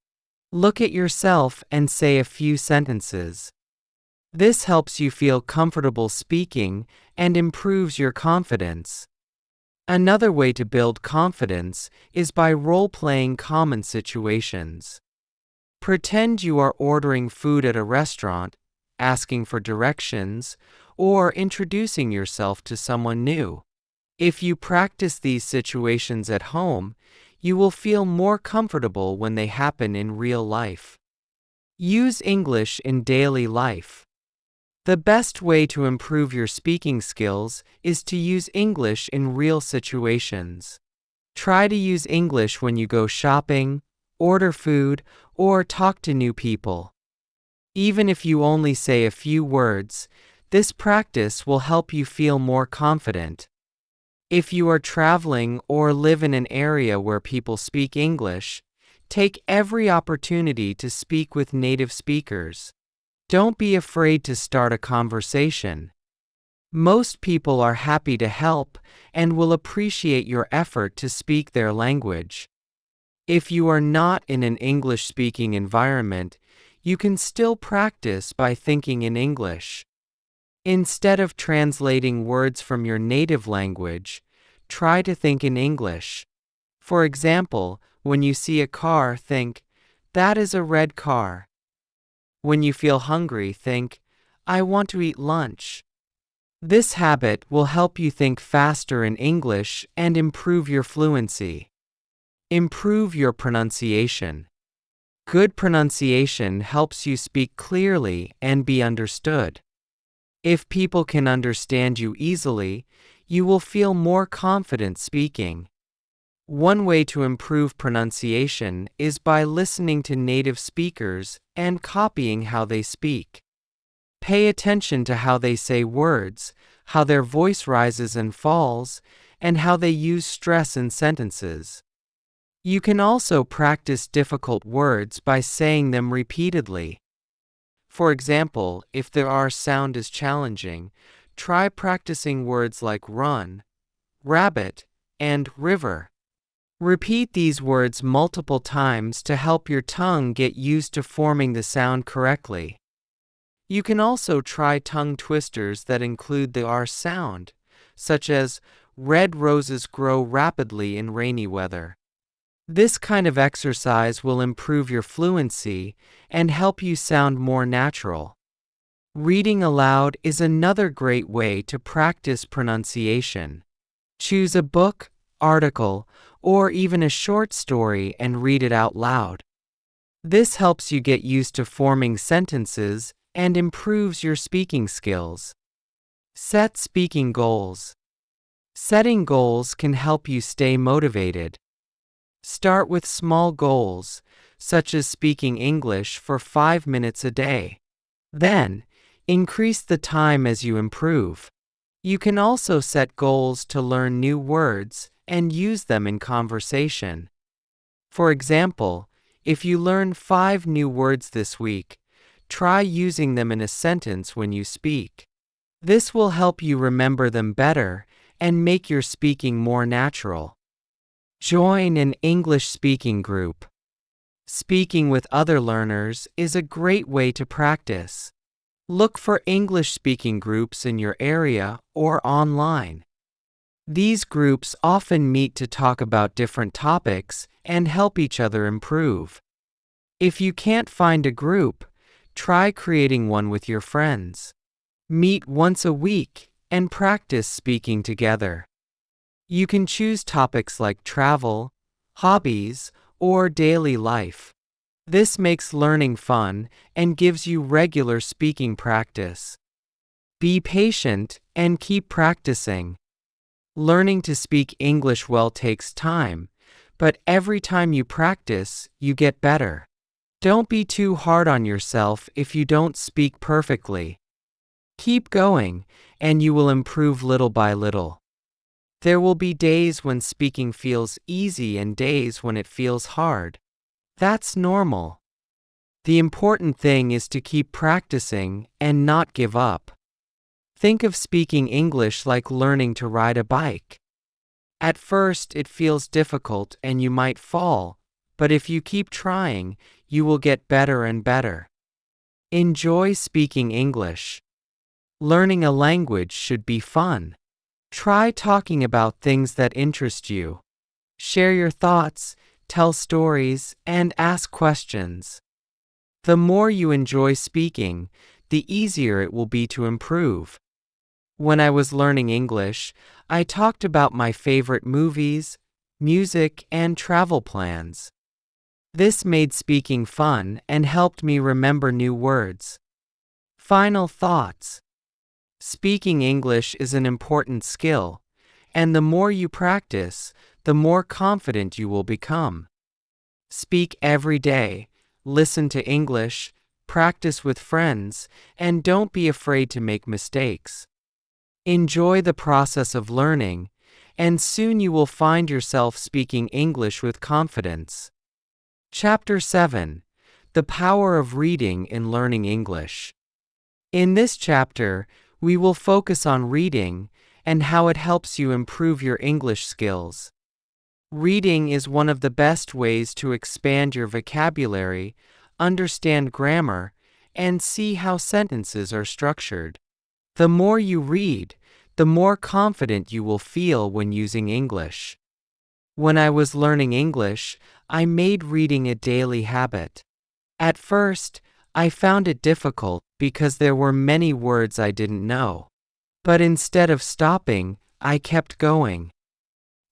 Look at yourself and say a few sentences. This helps you feel comfortable speaking and improves your confidence. Another way to build confidence is by role-playing common situations. Pretend you are ordering food at a restaurant, asking for directions, or introducing yourself to someone new. If you practice these situations at home, you will feel more comfortable when they happen in real life. Use English in daily life. The best way to improve your speaking skills is to use English in real situations. Try to use English when you go shopping, order food, or talk to new people. Even if you only say a few words, this practice will help you feel more confident. If you are traveling or live in an area where people speak English, take every opportunity to speak with native speakers. Don't be afraid to start a conversation. Most people are happy to help and will appreciate your effort to speak their language. If you are not in an English-speaking environment, you can still practice by thinking in English. Instead of translating words from your native language, try to think in English. For example, when you see a car, think, "That is a red car." When you feel hungry, think, "I want to eat lunch." This habit will help you think faster in English and improve your fluency. Improve your pronunciation. Good pronunciation helps you speak clearly and be understood. If people can understand you easily, you will feel more confident speaking. One way to improve pronunciation is by listening to native speakers and copying how they speak. Pay attention to how they say words, how their voice rises and falls, and how they use stress in sentences. You can also practice difficult words by saying them repeatedly. For example, if the R sound is challenging, try practicing words like run, rabbit, and river. Repeat these words multiple times to help your tongue get used to forming the sound correctly. You can also try tongue twisters that include the R sound, such as red roses grow rapidly in rainy weather. This kind of exercise will improve your fluency and help you sound more natural. Reading aloud is another great way to practice pronunciation. Choose a book, article, or even a short story and read it out loud. This helps you get used to forming sentences and improves your speaking skills. Set speaking goals. Setting goals can help you stay motivated. Start with small goals, such as speaking English for 5 minutes a day. Then, increase the time as you improve. You can also set goals to learn new words and use them in conversation. For example, if you learn 5 new words this week, try using them in a sentence when you speak. This will help you remember them better and make your speaking more natural. Join an English speaking group. Speaking with other learners is a great way to practice. Look for English speaking groups in your area or online. These groups often meet to talk about different topics and help each other improve. If you can't find a group, try creating one with your friends. Meet once a week and practice speaking together. You can choose topics like travel, hobbies, or daily life. This makes learning fun and gives you regular speaking practice. Be patient and keep practicing. Learning to speak English well takes time, but every time you practice, you get better. Don't be too hard on yourself if you don't speak perfectly. Keep going, and you will improve little by little. There will be days when speaking feels easy and days when it feels hard. That's normal. The important thing is to keep practicing and not give up. Think of speaking English like learning to ride a bike. At first, it feels difficult and you might fall, but if you keep trying, you will get better and better. Enjoy speaking English. Learning a language should be fun. Try talking about things that interest you. Share your thoughts, tell stories, and ask questions. The more you enjoy speaking, the easier it will be to improve. When I was learning English, I talked about my favorite movies, music, and travel plans. This made speaking fun and helped me remember new words. Final thoughts. Speaking English is an important skill, and the more you practice, the more confident you will become. Speak every day, listen to English, practice with friends, and don't be afraid to make mistakes. Enjoy the process of learning, and soon you will find yourself speaking English with confidence. Chapter 7: The Power of Reading in Learning English. In this chapter, we will focus on reading and how it helps you improve your English skills. Reading is one of the best ways to expand your vocabulary, understand grammar, and see how sentences are structured. The more you read, the more confident you will feel when using English. When I was learning English, I made reading a daily habit. At first, I found it difficult because there were many words I didn't know. But instead of stopping, I kept going.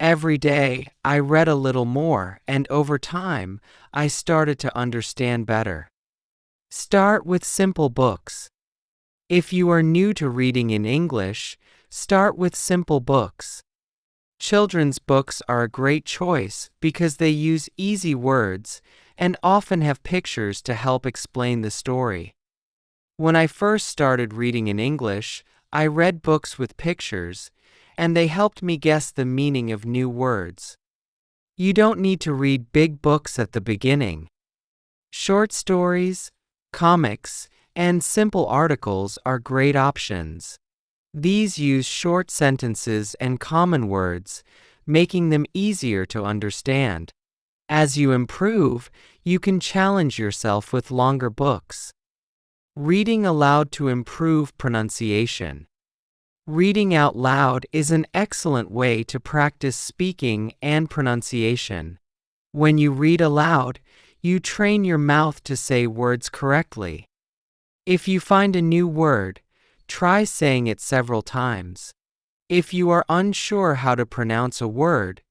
Every day, I read a little more, and over time, I started to understand better. Start with simple books. If you are new to reading in English, start with simple books. Children's books are a great choice because they use easy words and often have pictures to help explain the story. When I first started reading in English, I read books with pictures, and they helped me guess the meaning of new words. You don't need to read big books at the beginning. Short stories, comics, and simple articles are great options. These use short sentences and common words, making them easier to understand. As you improve, you can challenge yourself with longer books. Reading aloud to improve pronunciation. Reading out loud is an excellent way to practice speaking and pronunciation. When you read aloud, you train your mouth to say words correctly. If you find a new word, try saying it several times. If you are unsure how to pronounce a word,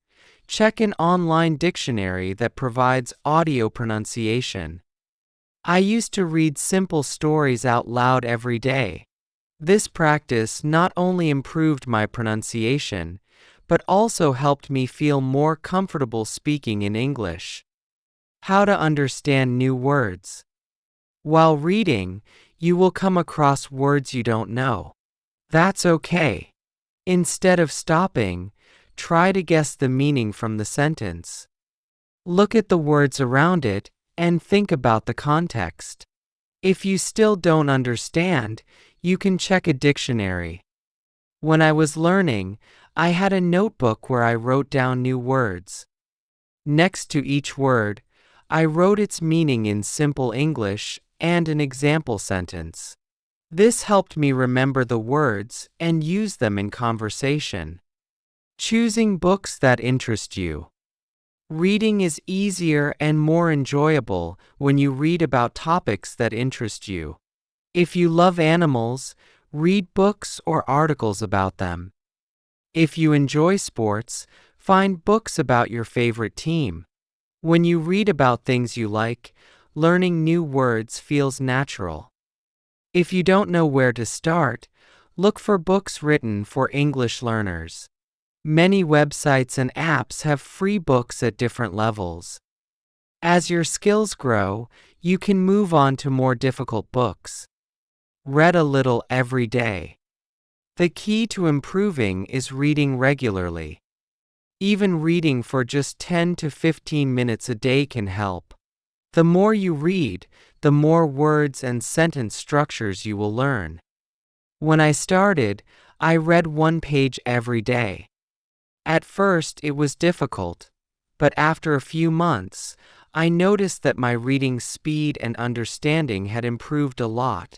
check an online dictionary that provides audio pronunciation. I used to read simple stories out loud every day. This practice not only improved my pronunciation, but also helped me feel more comfortable speaking in English. How to understand new words. While reading, you will come across words you don't know. That's okay. Instead of stopping, try to guess the meaning from the sentence. Look at the words around it and think about the context. If you still don't understand, you can check a dictionary. When I was learning, I had a notebook where I wrote down new words. Next to each word, I wrote its meaning in simple English and an example sentence. This helped me remember the words and use them in conversation. Choosing books that interest you. Reading is easier and more enjoyable when you read about topics that interest you. If you love animals, read books or articles about them. If you enjoy sports, find books about your favorite team. When you read about things you like, learning new words feels natural. If you don't know where to start, look for books written for English learners. Many websites and apps have free books at different levels. As your skills grow, you can move on to more difficult books. Read a little every day. The key to improving is reading regularly. Even reading for just 10 to 15 minutes a day can help. The more you read, the more words and sentence structures you will learn. When I started, I read one page every day. At first, it was difficult, but after a few months, I noticed that my reading speed and understanding had improved a lot.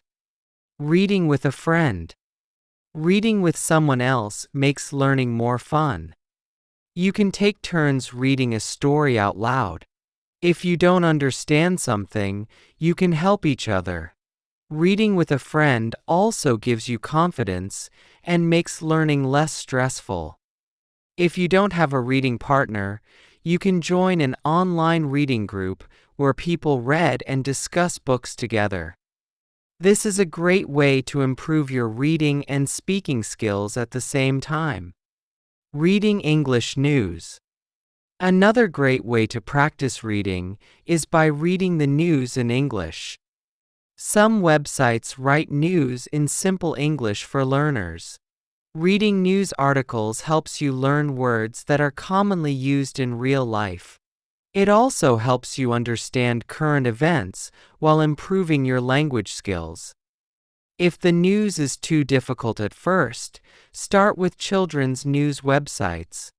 Reading with a friend. Reading with someone else makes learning more fun. You can take turns reading a story out loud. If you don't understand something, you can help each other. Reading with a friend also gives you confidence and makes learning less stressful. If you don't have a reading partner, you can join an online reading group where people read and discuss books together. This is a great way to improve your reading and speaking skills at the same time. Reading English news. Another great way to practice reading is by reading the news in English. Some websites write news in simple English for learners. Reading news articles helps you learn words that are commonly used in real life. It also helps you understand current events while improving your language skills. If the news is too difficult at first, start with children's news websites.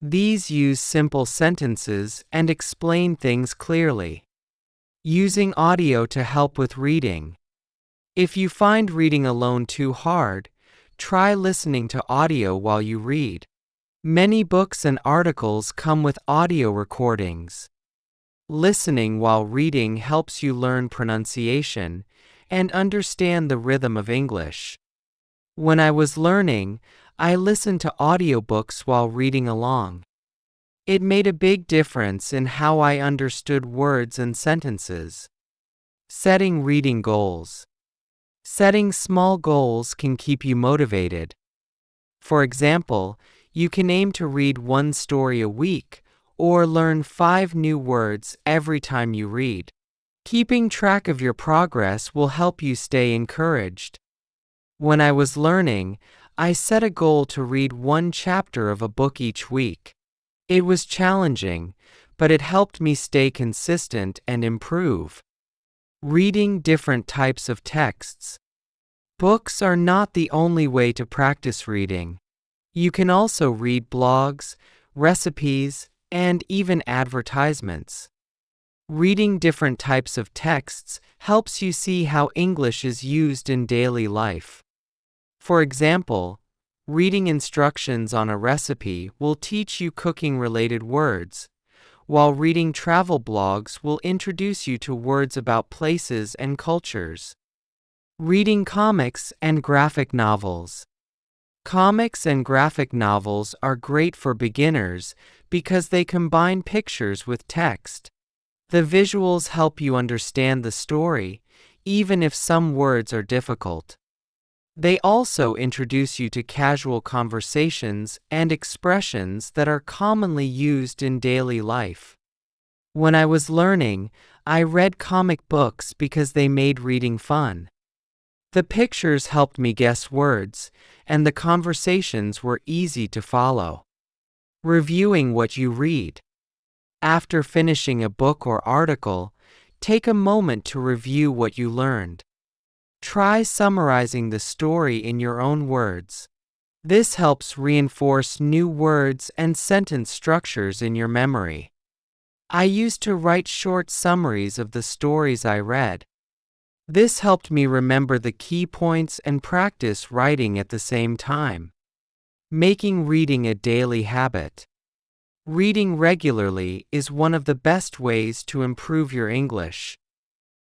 These use simple sentences and explain things clearly. Using audio to help with reading. If you find reading alone too hard, try listening to audio while you read. Many books and articles come with audio recordings. Listening while reading helps you learn pronunciation and understand the rhythm of English. When I was learning, I listened to audiobooks while reading along. It made a big difference in how I understood words and sentences. Setting reading goals. Setting small goals can keep you motivated. For example, you can aim to read one story a week or learn 5 new words every time you read. Keeping track of your progress will help you stay encouraged. When I was learning, I set a goal to read 1 chapter of a book each week. It was challenging, but it helped me stay consistent and improve. Reading different types of texts. Books are not the only way to practice reading. You can also read blogs, recipes, and even advertisements. Reading different types of texts helps you see how English is used in daily life. For example, reading instructions on a recipe will teach you cooking-related words, while reading travel blogs will introduce you to words about places and cultures. Reading comics and graphic novels. Comics and graphic novels are great for beginners because they combine pictures with text. The visuals help you understand the story, even if some words are difficult. They also introduce you to casual conversations and expressions that are commonly used in daily life. When I was learning, I read comic books because they made reading fun. The pictures helped me guess words, and the conversations were easy to follow. Reviewing what you read. After finishing a book or article, take a moment to review what you learned. Try summarizing the story in your own words. This helps reinforce new words and sentence structures in your memory. I used to write short summaries of the stories I read. This helped me remember the key points and practice writing at the same time. Making reading a daily habit. Reading regularly is one of the best ways to improve your English.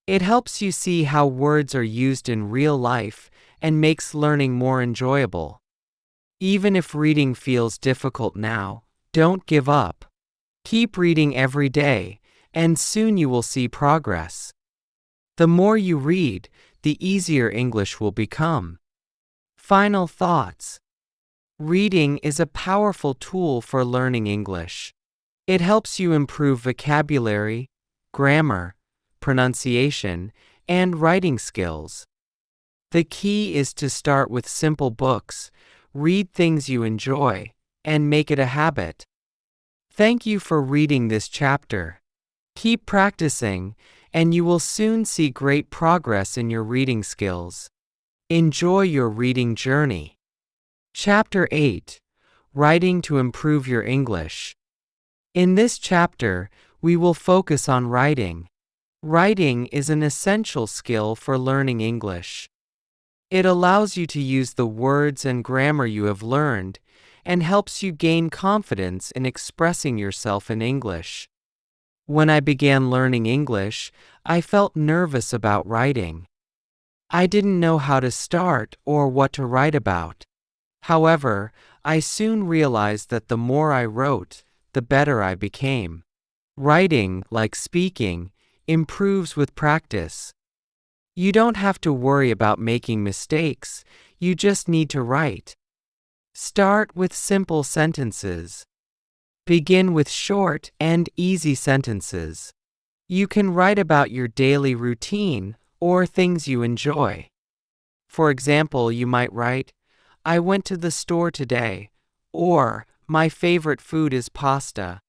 It helps you see how words are used in real life and makes learning more enjoyable. Even if reading feels difficult now, don't give up. Keep reading every day, and soon you will see progress. The more you read, the easier English will become. Final thoughts. Reading is a powerful tool for learning English. It helps you improve vocabulary, grammar, pronunciation, and writing skills. The key is to start with simple books, read things you enjoy, and make it a habit. Thank you for reading this chapter. Keep practicing, and you will soon see great progress in your reading skills. Enjoy your reading journey. Chapter 8. Writing to improve your English. In this chapter, we will focus on writing. Writing is an essential skill for learning English. It allows you to use the words and grammar you have learned and helps you gain confidence in expressing yourself in English. When I began learning English, I felt nervous about writing. I didn't know how to start or what to write about. However, I soon realized that the more I wrote, the better I became. Writing, like speaking, improves with practice. You don't have to worry about making mistakes, you just need to write. Start with simple sentences. Begin with short and easy sentences. You can write about your daily routine or things you enjoy. For example, you might write, I went to the store today, or my favorite food is pasta.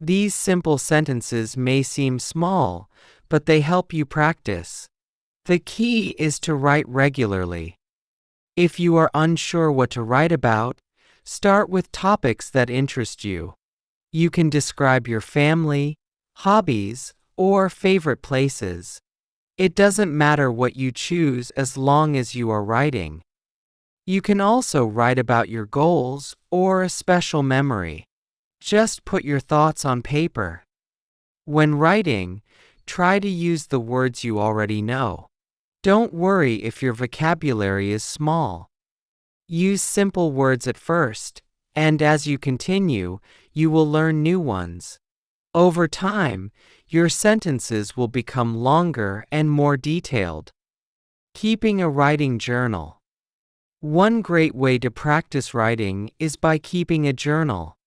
These simple sentences may seem small, but they help you practice. The key is to write regularly. If you are unsure what to write about, start with topics that interest you. You can describe your family, hobbies, or favorite places. It doesn't matter what you choose as long as you are writing. You can also write about your goals or a special memory. Just put your thoughts on paper. When writing, try to use the words you already know. Don't worry if your vocabulary is small. Use simple words at first, and as you continue, you will learn new ones. Over time, your sentences will become longer and more detailed. Keeping a writing journal. One great way to practice writing is by keeping a journal.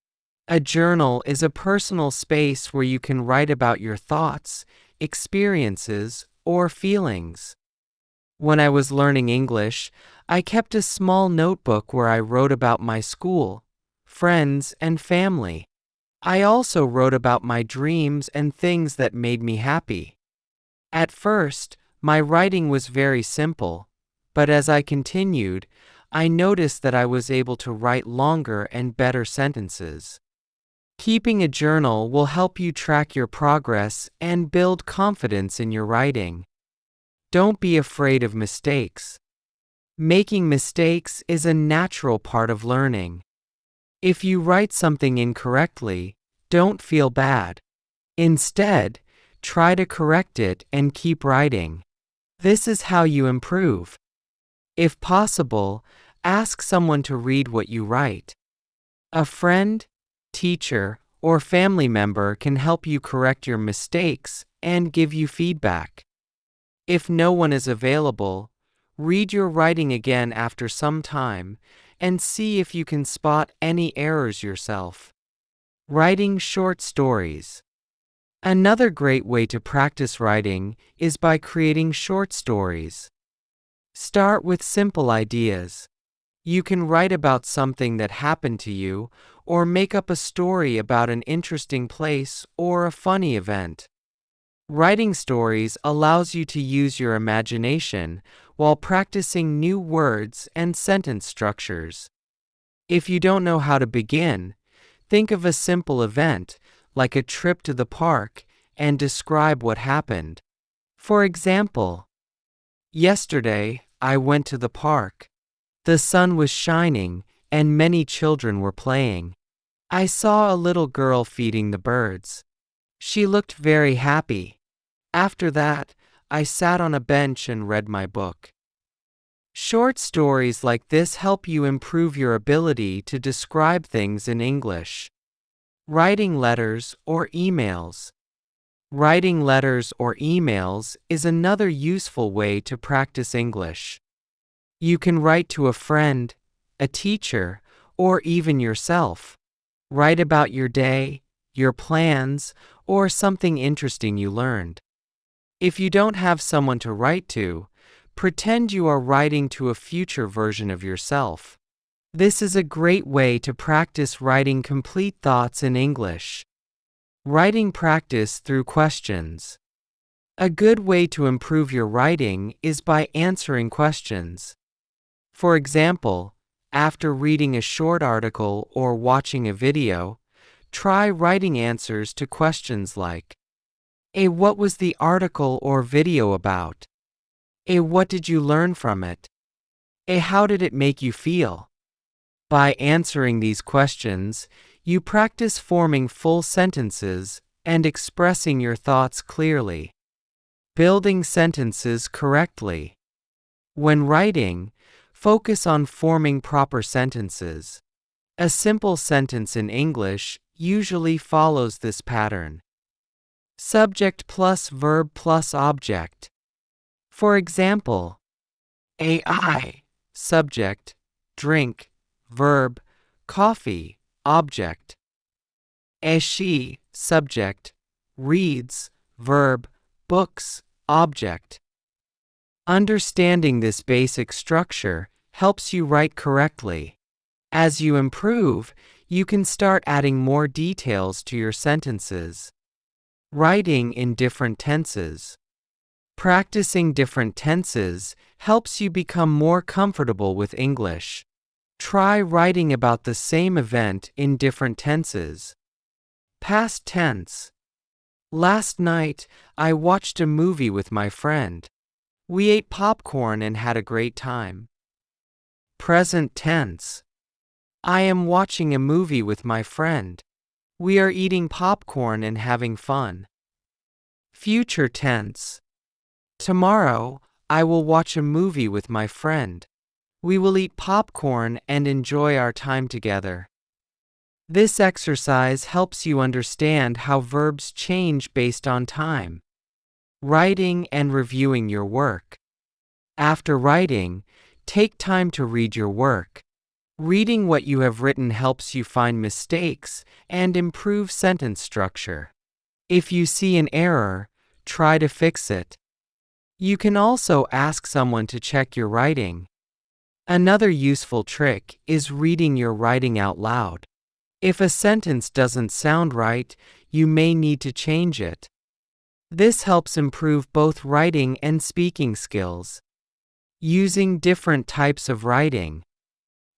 A journal is a personal space where you can write about your thoughts, experiences, or feelings. When I was learning English, I kept a small notebook where I wrote about my school, friends, and family. I also wrote about my dreams and things that made me happy. At first, my writing was very simple, but as I continued, I noticed that I was able to write longer and better sentences. Keeping a journal will help you track your progress and build confidence in your writing. Don't be afraid of mistakes. Making mistakes is a natural part of learning. If you write something incorrectly, don't feel bad. Instead, try to correct it and keep writing. This is how you improve. If possible, ask someone to read what you write. A friend, teacher, or family member can help you correct your mistakes and give you feedback. If no one is available, read your writing again after some time and see if you can spot any errors yourself. Writing short stories. Another great way to practice writing is by creating short stories. Start with simple ideas. You can write about something that happened to you or make up a story about an interesting place or a funny event. Writing stories allows you to use your imagination while practicing new words and sentence structures. If you don't know how to begin, think of a simple event, like a trip to the park, and describe what happened. For example, yesterday, I went to the park. The sun was shining, and many children were playing. I saw a little girl feeding the birds. She looked very happy. After that, I sat on a bench and read my book. Short stories like this help you improve your ability to describe things in English. Writing letters or emails. Writing letters or emails is another useful way to practice English. You can write to a friend, a teacher, or even yourself. Write about your day, your plans, or something interesting you learned. If you don't have someone to write to, pretend you are writing to a future version of yourself. This is a great way to practice writing complete thoughts in English. Writing practice through questions. A good way to improve your writing is by answering questions. For example, after reading a short article or watching a video, Try writing answers to questions like, A. What was the article or video about? A. What did you learn from it? A. How did it make you feel? By answering these questions, you practice forming full sentences and expressing your thoughts clearly. Building sentences correctly. When writing, focus on forming proper sentences. A simple sentence in English usually follows this pattern. Subject plus verb plus object. For example, I, subject, drink, verb, coffee, object. She, subject, reads, verb, books, object. Understanding this basic structure helps you write correctly. As you improve, you can start adding more details to your sentences. Writing in different tenses. Practicing different tenses helps you become more comfortable with English. Try writing about the same event in different tenses. Past tense. Last night, I watched a movie with my friend. We ate popcorn and had a great time. Present tense. I am watching a movie with my friend. We are eating popcorn and having fun. Future tense. Tomorrow, I will watch a movie with my friend. We will eat popcorn and enjoy our time together. This exercise helps you understand how verbs change based on time. Writing and reviewing your work. After writing, take time to read your work. Reading what you have written helps you find mistakes and improve sentence structure. If you see an error, try to fix it. You can also ask someone to check your writing. Another useful trick is reading your writing out loud. If a sentence doesn't sound right, you may need to change it. This helps improve both writing and speaking skills. Using different types of writing.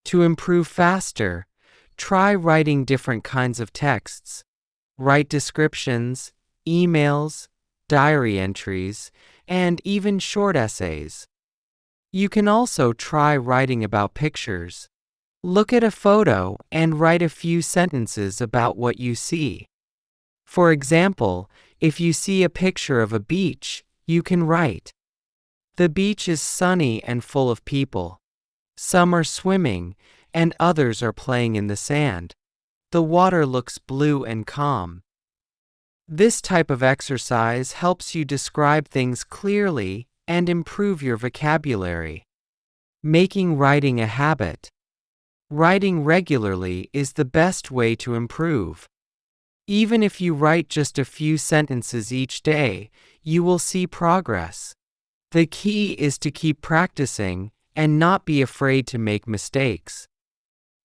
To improve faster, try writing different kinds of texts. Write descriptions, emails, diary entries, and even short essays. You can also try writing about pictures. Look at a photo and write a few sentences about what you see. For example, if you see a picture of a beach, you can write, The beach is sunny and full of people. Some are swimming, and others are playing in the sand. The water looks blue and calm. This type of exercise helps you describe things clearly and improve your vocabulary. Making writing a habit. Writing regularly is the best way to improve. Even if you write just a few sentences each day, you will see progress. The key is to keep practicing and not be afraid to make mistakes.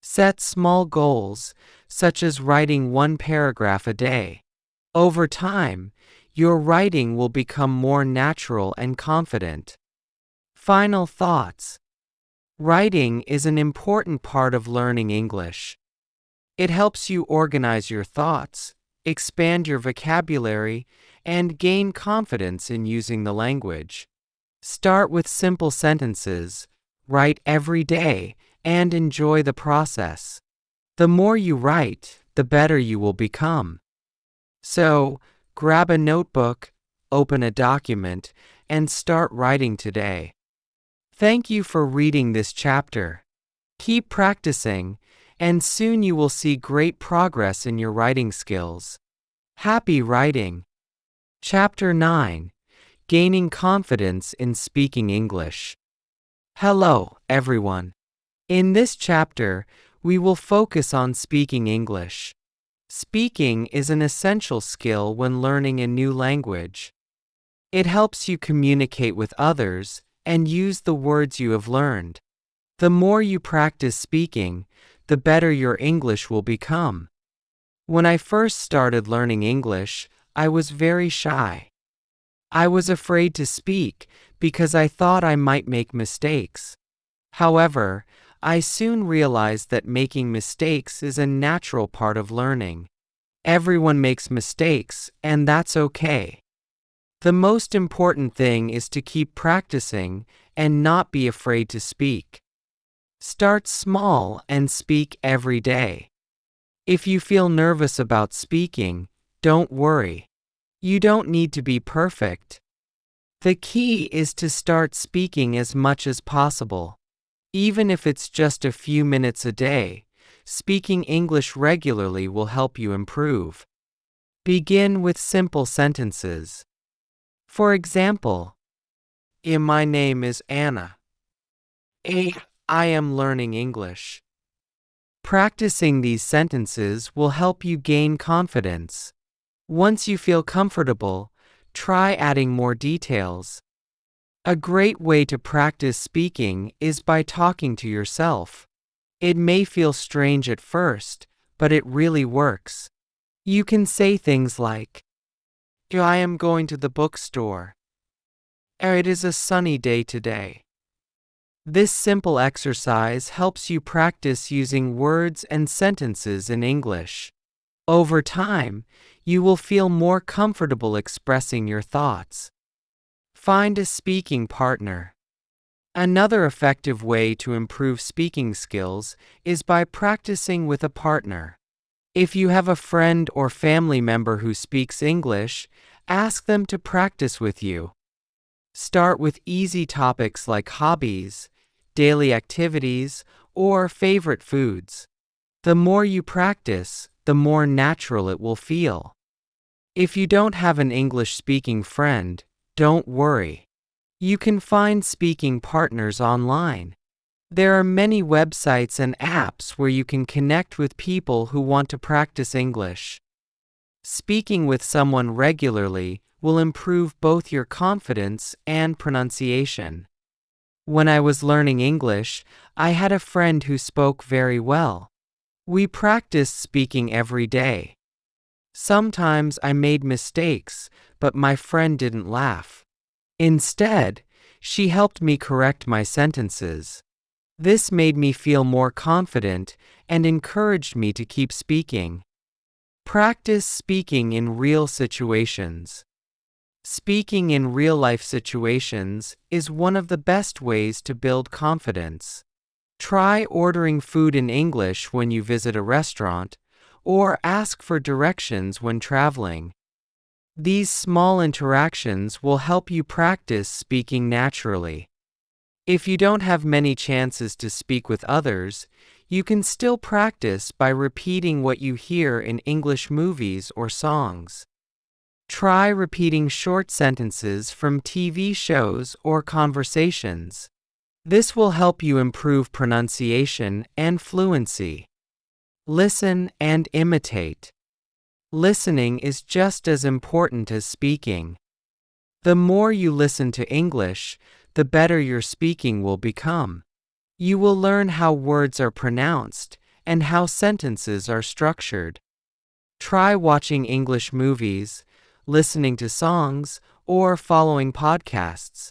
Set small goals, such as writing 1 paragraph a day. Over time, your writing will become more natural and confident. Final thoughts. Writing is an important part of learning English. It helps you organize your thoughts, expand your vocabulary, and gain confidence in using the language. Start with simple sentences, write every day, and enjoy the process. The more you write, the better you will become. So, grab a notebook, open a document, and start writing today. Thank you for reading this chapter. Keep practicing, and soon you will see great progress in your writing skills. Happy writing! Chapter 9. Gaining Confidence in Speaking English. Hello, everyone. In this chapter, we will focus on speaking English. Speaking is an essential skill when learning a new language. It helps you communicate with others and use the words you have learned. The more you practice speaking, the better your English will become. When I first started learning English, I was very shy. I was afraid to speak because I thought I might make mistakes. However, I soon realized that making mistakes is a natural part of learning. Everyone makes mistakes, and that's okay. The most important thing is to keep practicing and not be afraid to speak. Start small and speak every day. If you feel nervous about speaking, don't worry. You don't need to be perfect. The key is to start speaking as much as possible. Even if it's just a few minutes a day, speaking English regularly will help you improve. Begin with simple sentences. For example, my name is Anna. I am learning English. Practicing these sentences will help you gain confidence. Once you feel comfortable, try adding more details. A great way to practice speaking is by talking to yourself. It may feel strange at first, but it really works. You can say things like, I am going to the bookstore. It is a sunny day today. This simple exercise helps you practice using words and sentences in English. Over time, you will feel more comfortable expressing your thoughts. Find a speaking partner. Another effective way to improve speaking skills is by practicing with a partner. If you have a friend or family member who speaks English, ask them to practice with you. Start with easy topics like hobbies, daily activities, or favorite foods. The more you practice, the more natural it will feel. If you don't have an English-speaking friend, don't worry. You can find speaking partners online. There are many websites and apps where you can connect with people who want to practice English. Speaking with someone regularly will improve both your confidence and pronunciation. When I was learning English, I had a friend who spoke very well. We practiced speaking every day. Sometimes I made mistakes, but my friend didn't laugh. Instead, she helped me correct my sentences. This made me feel more confident and encouraged me to keep speaking. Practice speaking in real situations. Speaking in real-life situations is one of the best ways to build confidence. Try ordering food in English when you visit a restaurant, or ask for directions when traveling. These small interactions will help you practice speaking naturally. If you don't have many chances to speak with others, you can still practice by repeating what you hear in English movies or songs. Try repeating short sentences from TV shows or conversations. This will help you improve pronunciation and fluency. Listen and imitate. Listening is just as important as speaking. The more you listen to English, the better your speaking will become. You will learn how words are pronounced and how sentences are structured. Try watching English movies, listening to songs, or following podcasts.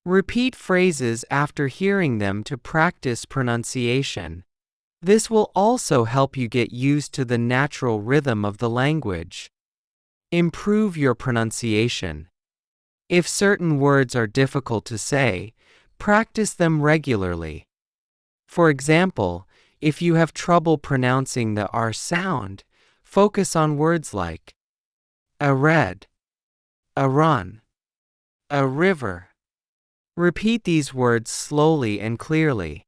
Repeat phrases after hearing them to practice pronunciation. This will also help you get used to the natural rhythm of the language. Improve your pronunciation. If certain words are difficult to say, practice them regularly. For example, if you have trouble pronouncing the R sound, focus on words like a red, a run, a river. Repeat these words slowly and clearly.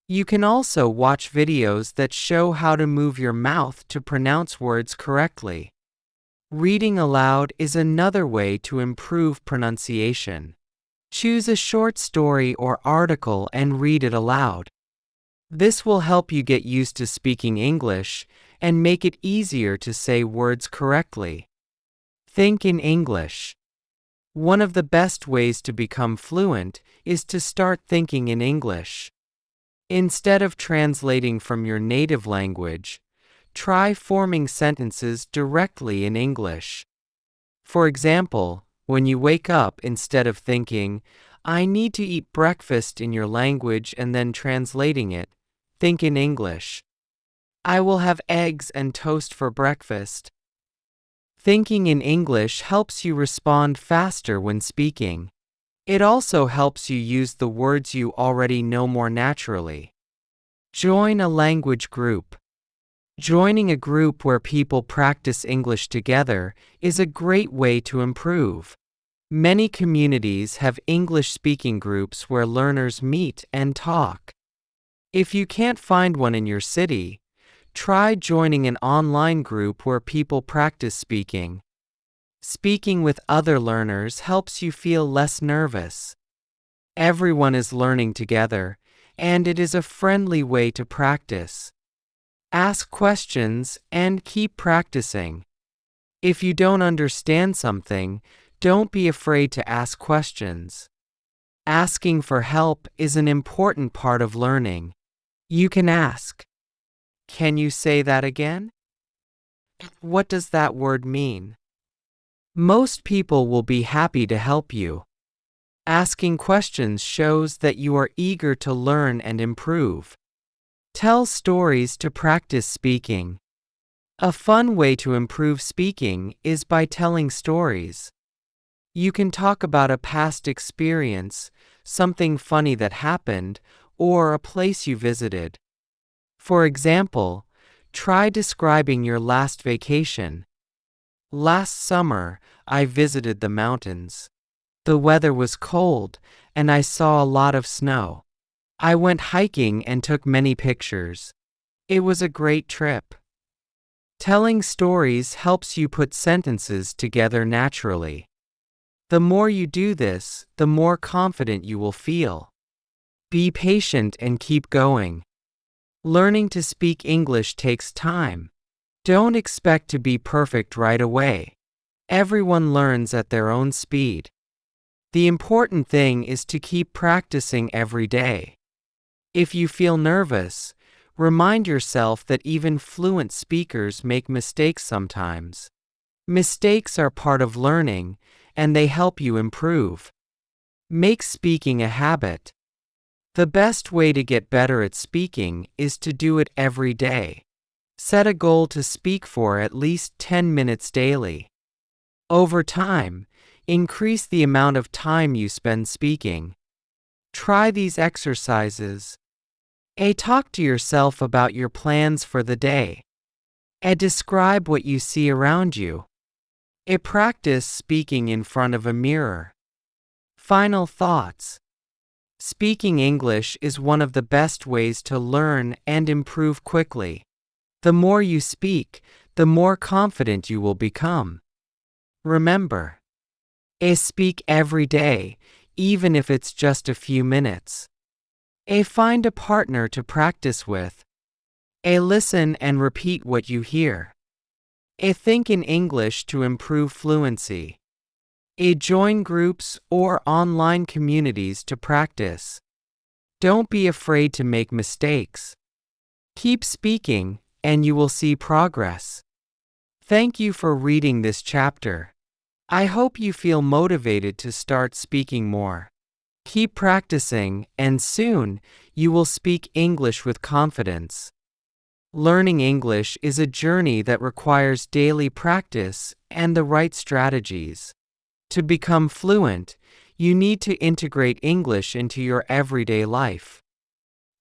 You can also watch videos that show how to move your mouth to pronounce words correctly. Reading aloud is another way to improve pronunciation. Choose a short story or article and read it aloud. This will help you get used to speaking English and make it easier to say words correctly. Think in English. One of the best ways to become fluent is to start thinking in English. Instead of translating from your native language, try forming sentences directly in English. For example, when you wake up, instead of thinking, I need to eat breakfast in your language and then translating it, think in English. I will have eggs and toast for breakfast. Thinking in English helps you respond faster when speaking. It also helps you use the words you already know more naturally. Join a language group. Joining a group where people practice English together is a great way to improve. Many communities have English-speaking groups where learners meet and talk. If you can't find one in your city, try joining an online group where people practice speaking. Speaking with other learners helps you feel less nervous. Everyone is learning together, and it is a friendly way to practice. Ask questions and keep practicing. If you don't understand something, don't be afraid to ask questions. Asking for help is an important part of learning. You can ask, "Can you say that again? What does that word mean?" Most people will be happy to help you. Asking questions shows that you are eager to learn and improve. Tell stories to practice speaking. A fun way to improve speaking is by telling stories. You can talk about a past experience, something funny that happened, or a place you visited. For example, try describing your last vacation. Last summer, I visited the mountains. The weather was cold, and I saw a lot of snow. I went hiking and took many pictures. It was a great trip. Telling stories helps you put sentences together naturally. The more you do this, the more confident you will feel. Be patient and keep going. Learning to speak English takes time. Don't expect to be perfect right away. Everyone learns at their own speed. The important thing is to keep practicing every day. If you feel nervous, remind yourself that even fluent speakers make mistakes sometimes. Mistakes are part of learning, and they help you improve. Make speaking a habit. The best way to get better at speaking is to do it every day. Set a goal to speak for at least 10 minutes daily. Over time, increase the amount of time you spend speaking. Try these exercises. A. Talk to yourself about your plans for the day. A. Describe what you see around you. A. Practice speaking in front of a mirror. Final thoughts. Speaking English is one of the best ways to learn and improve quickly. The more you speak, the more confident you will become. Remember, A. Speak every day, even if it's just a few minutes. A. Find a partner to practice with. A. Listen and repeat what you hear. A. Think in English to improve fluency. A. Join groups or online communities to practice. Don't be afraid to make mistakes. Keep speaking, and you will see progress. Thank you for reading this chapter. I hope you feel motivated to start speaking more. Keep practicing, and soon, you will speak English with confidence. Learning English is a journey that requires daily practice and the right strategies. To become fluent, you need to integrate English into your everyday life.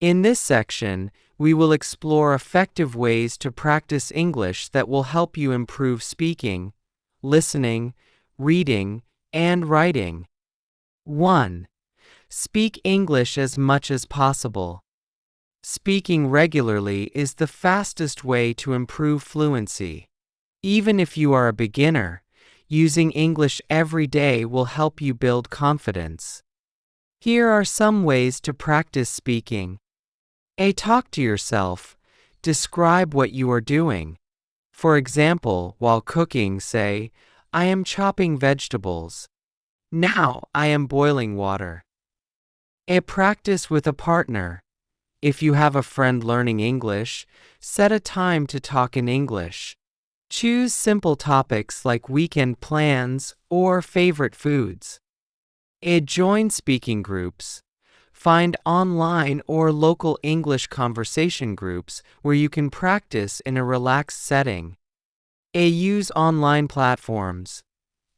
In this section, we will explore effective ways to practice English that will help you improve speaking, listening, reading, and writing. 1. Speak English as much as possible. Speaking regularly is the fastest way to improve fluency. Even if you are a beginner, using English every day will help you build confidence. Here are some ways to practice speaking. A. Talk to yourself. Describe what you are doing. For example, while cooking, say, "I am chopping vegetables. Now I am boiling water." A. Practice with a partner. If you have a friend learning English, set a time to talk in English. Choose simple topics like weekend plans or favorite foods. A. Join speaking groups. Find online or local English conversation groups where you can practice in a relaxed setting. Use online platforms.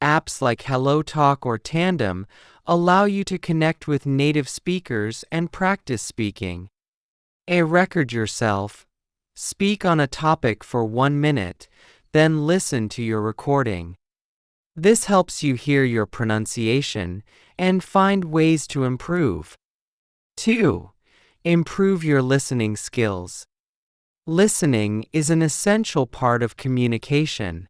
Apps like HelloTalk or Tandem allow you to connect with native speakers and practice speaking. Record yourself. Speak on a topic for 1 minute, then listen to your recording. This helps you hear your pronunciation and find ways to improve. 2. Improve your listening skills. Listening is an essential part of communication.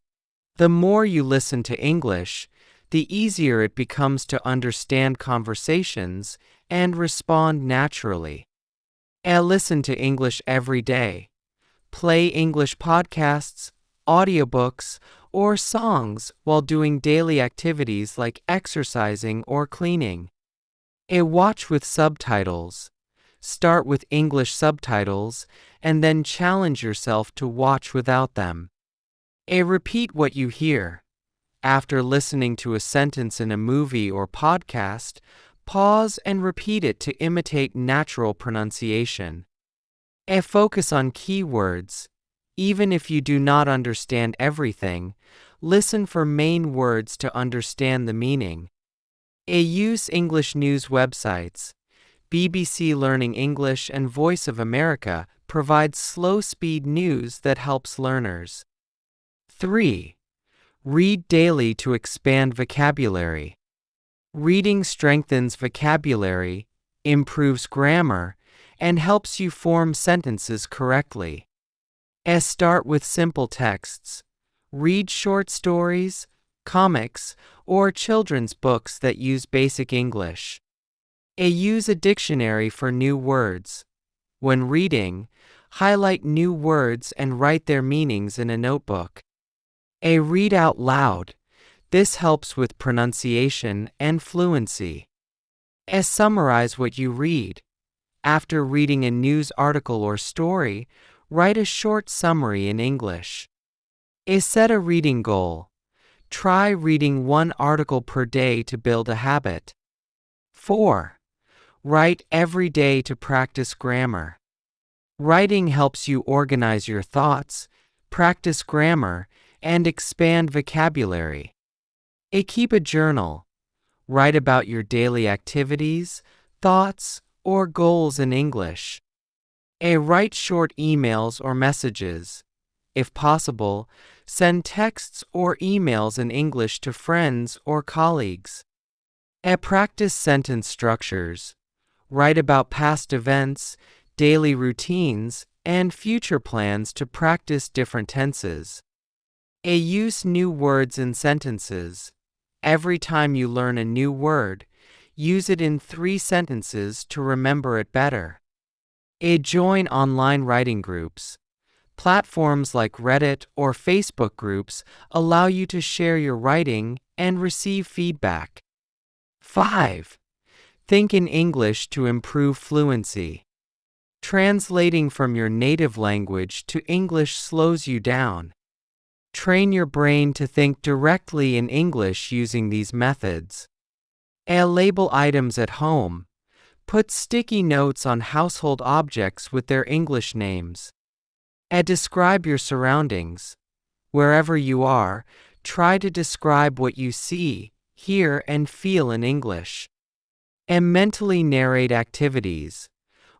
The more you listen to English, the easier it becomes to understand conversations and respond naturally. Listen to English every day. Play English podcasts, audiobooks, or songs while doing daily activities like exercising or cleaning. Watch with subtitles. Start with English subtitles and then challenge yourself to watch without them. Repeat what you hear. After listening to a sentence in a movie or podcast, pause and repeat it to imitate natural pronunciation. Focus on key words. Even if you do not understand everything, listen for main words to understand the meaning. Use English news websites. BBC Learning English and Voice of America provide slow-speed news that helps learners. 3. Read daily to expand vocabulary. Reading strengthens vocabulary, improves grammar, and helps you form sentences correctly. Start with simple texts. Read short stories, comics, or children's books that use basic English. Use a dictionary for new words. When reading, highlight new words and write their meanings in a notebook. Read out loud. This helps with pronunciation and fluency. Summarize what you read. After reading a news article or story, write a short summary in English. Set a reading goal. Try reading 1 article per day to build a habit. 4. Write every day to practice grammar. Writing helps you organize your thoughts, practice grammar, and expand vocabulary. Keep a journal. Write about your daily activities, thoughts, or goals in English. Write short emails or messages. If possible, send texts or emails in English to friends or colleagues. Practice sentence structures. Write about past events, daily routines, and future plans to practice different tenses. Use new words in sentences. Every time you learn a new word, use it in 3 sentences to remember it better. Join online writing groups. Platforms like Reddit or Facebook groups allow you to share your writing and receive feedback. 5. Think in English to improve fluency. Translating from your native language to English slows you down. Train your brain to think directly in English using these methods. Label items at home. Put sticky notes on household objects with their English names. Describe your surroundings. Wherever you are, try to describe what you see, hear, and feel in English. Mentally narrate activities.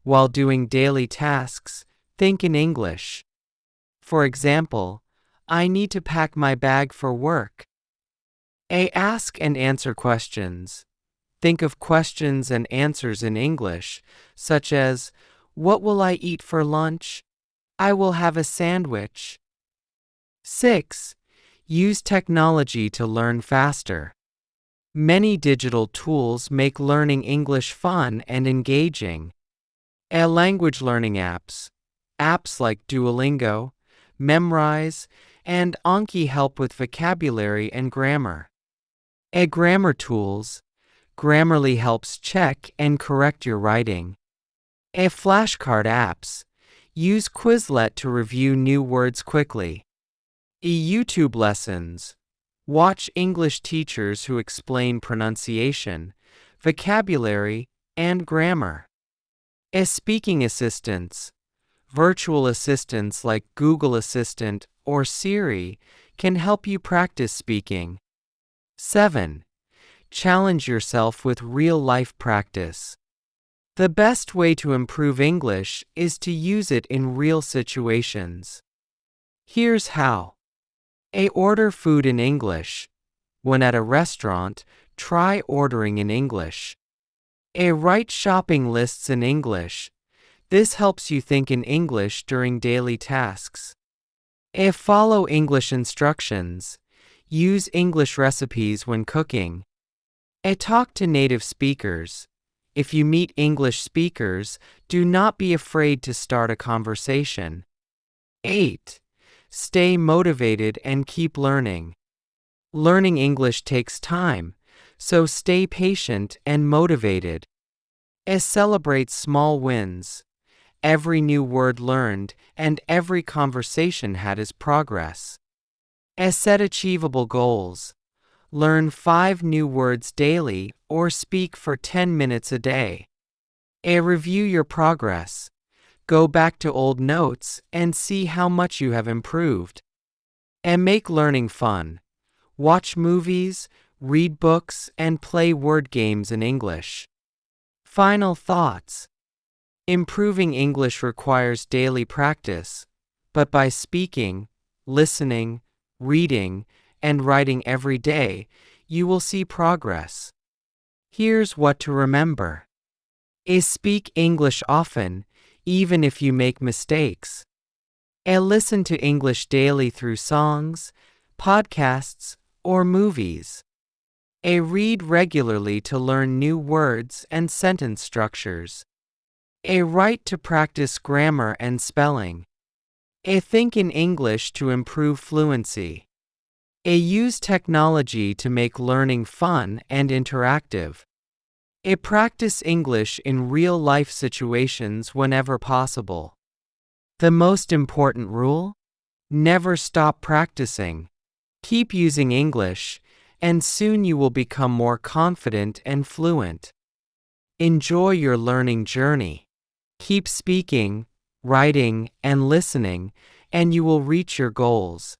While doing daily tasks, think in English. For example, I need to pack my bag for work. Ask and answer questions. Think of questions and answers in English, such as, what will I eat for lunch? I will have a sandwich. 6. Use technology to learn faster. Many digital tools make learning English fun and engaging. Language learning apps. Apps like Duolingo, Memrise, and Anki help with vocabulary and grammar. Grammar tools. Grammarly helps check and correct your writing. Flashcard apps. Use Quizlet to review new words quickly. YouTube lessons. Watch English teachers who explain pronunciation, vocabulary, and grammar. As speaking assistants, virtual assistants like Google Assistant or Siri can help you practice speaking. 7. Challenge yourself with real-life practice. The best way to improve English is to use it in real situations. Here's how. A. Order food in English. When at a restaurant, try ordering in English. A. Write shopping lists in English. This helps you think in English during daily tasks. A. Follow English instructions. Use English recipes when cooking. A. Talk to native speakers. If you meet English speakers, do not be afraid to start a conversation. 8. Stay motivated and keep learning. Learning English takes time, so stay patient and motivated. A. Celebrate small wins. Every new word learned and every conversation had is progress. A. Set achievable goals. Learn 5 new words daily or speak for 10 minutes a day. A. Review your progress. Go back to old notes and see how much you have improved. And make learning fun. Watch movies, read books, and play word games in English. Final thoughts. Improving English requires daily practice, but by speaking, listening, reading, and writing every day, you will see progress. Here's what to remember. A. Speak English often, even if you make mistakes. A. Listen to English daily through songs, podcasts, or movies. A. Read regularly to learn new words and sentence structures. A. Write to practice grammar and spelling. A. Think in English to improve fluency. A. Use technology to make learning fun and interactive. A. Practice English in real-life situations whenever possible. The most important rule? Never stop practicing. Keep using English, and soon you will become more confident and fluent. Enjoy your learning journey. Keep speaking, writing, and listening, and you will reach your goals.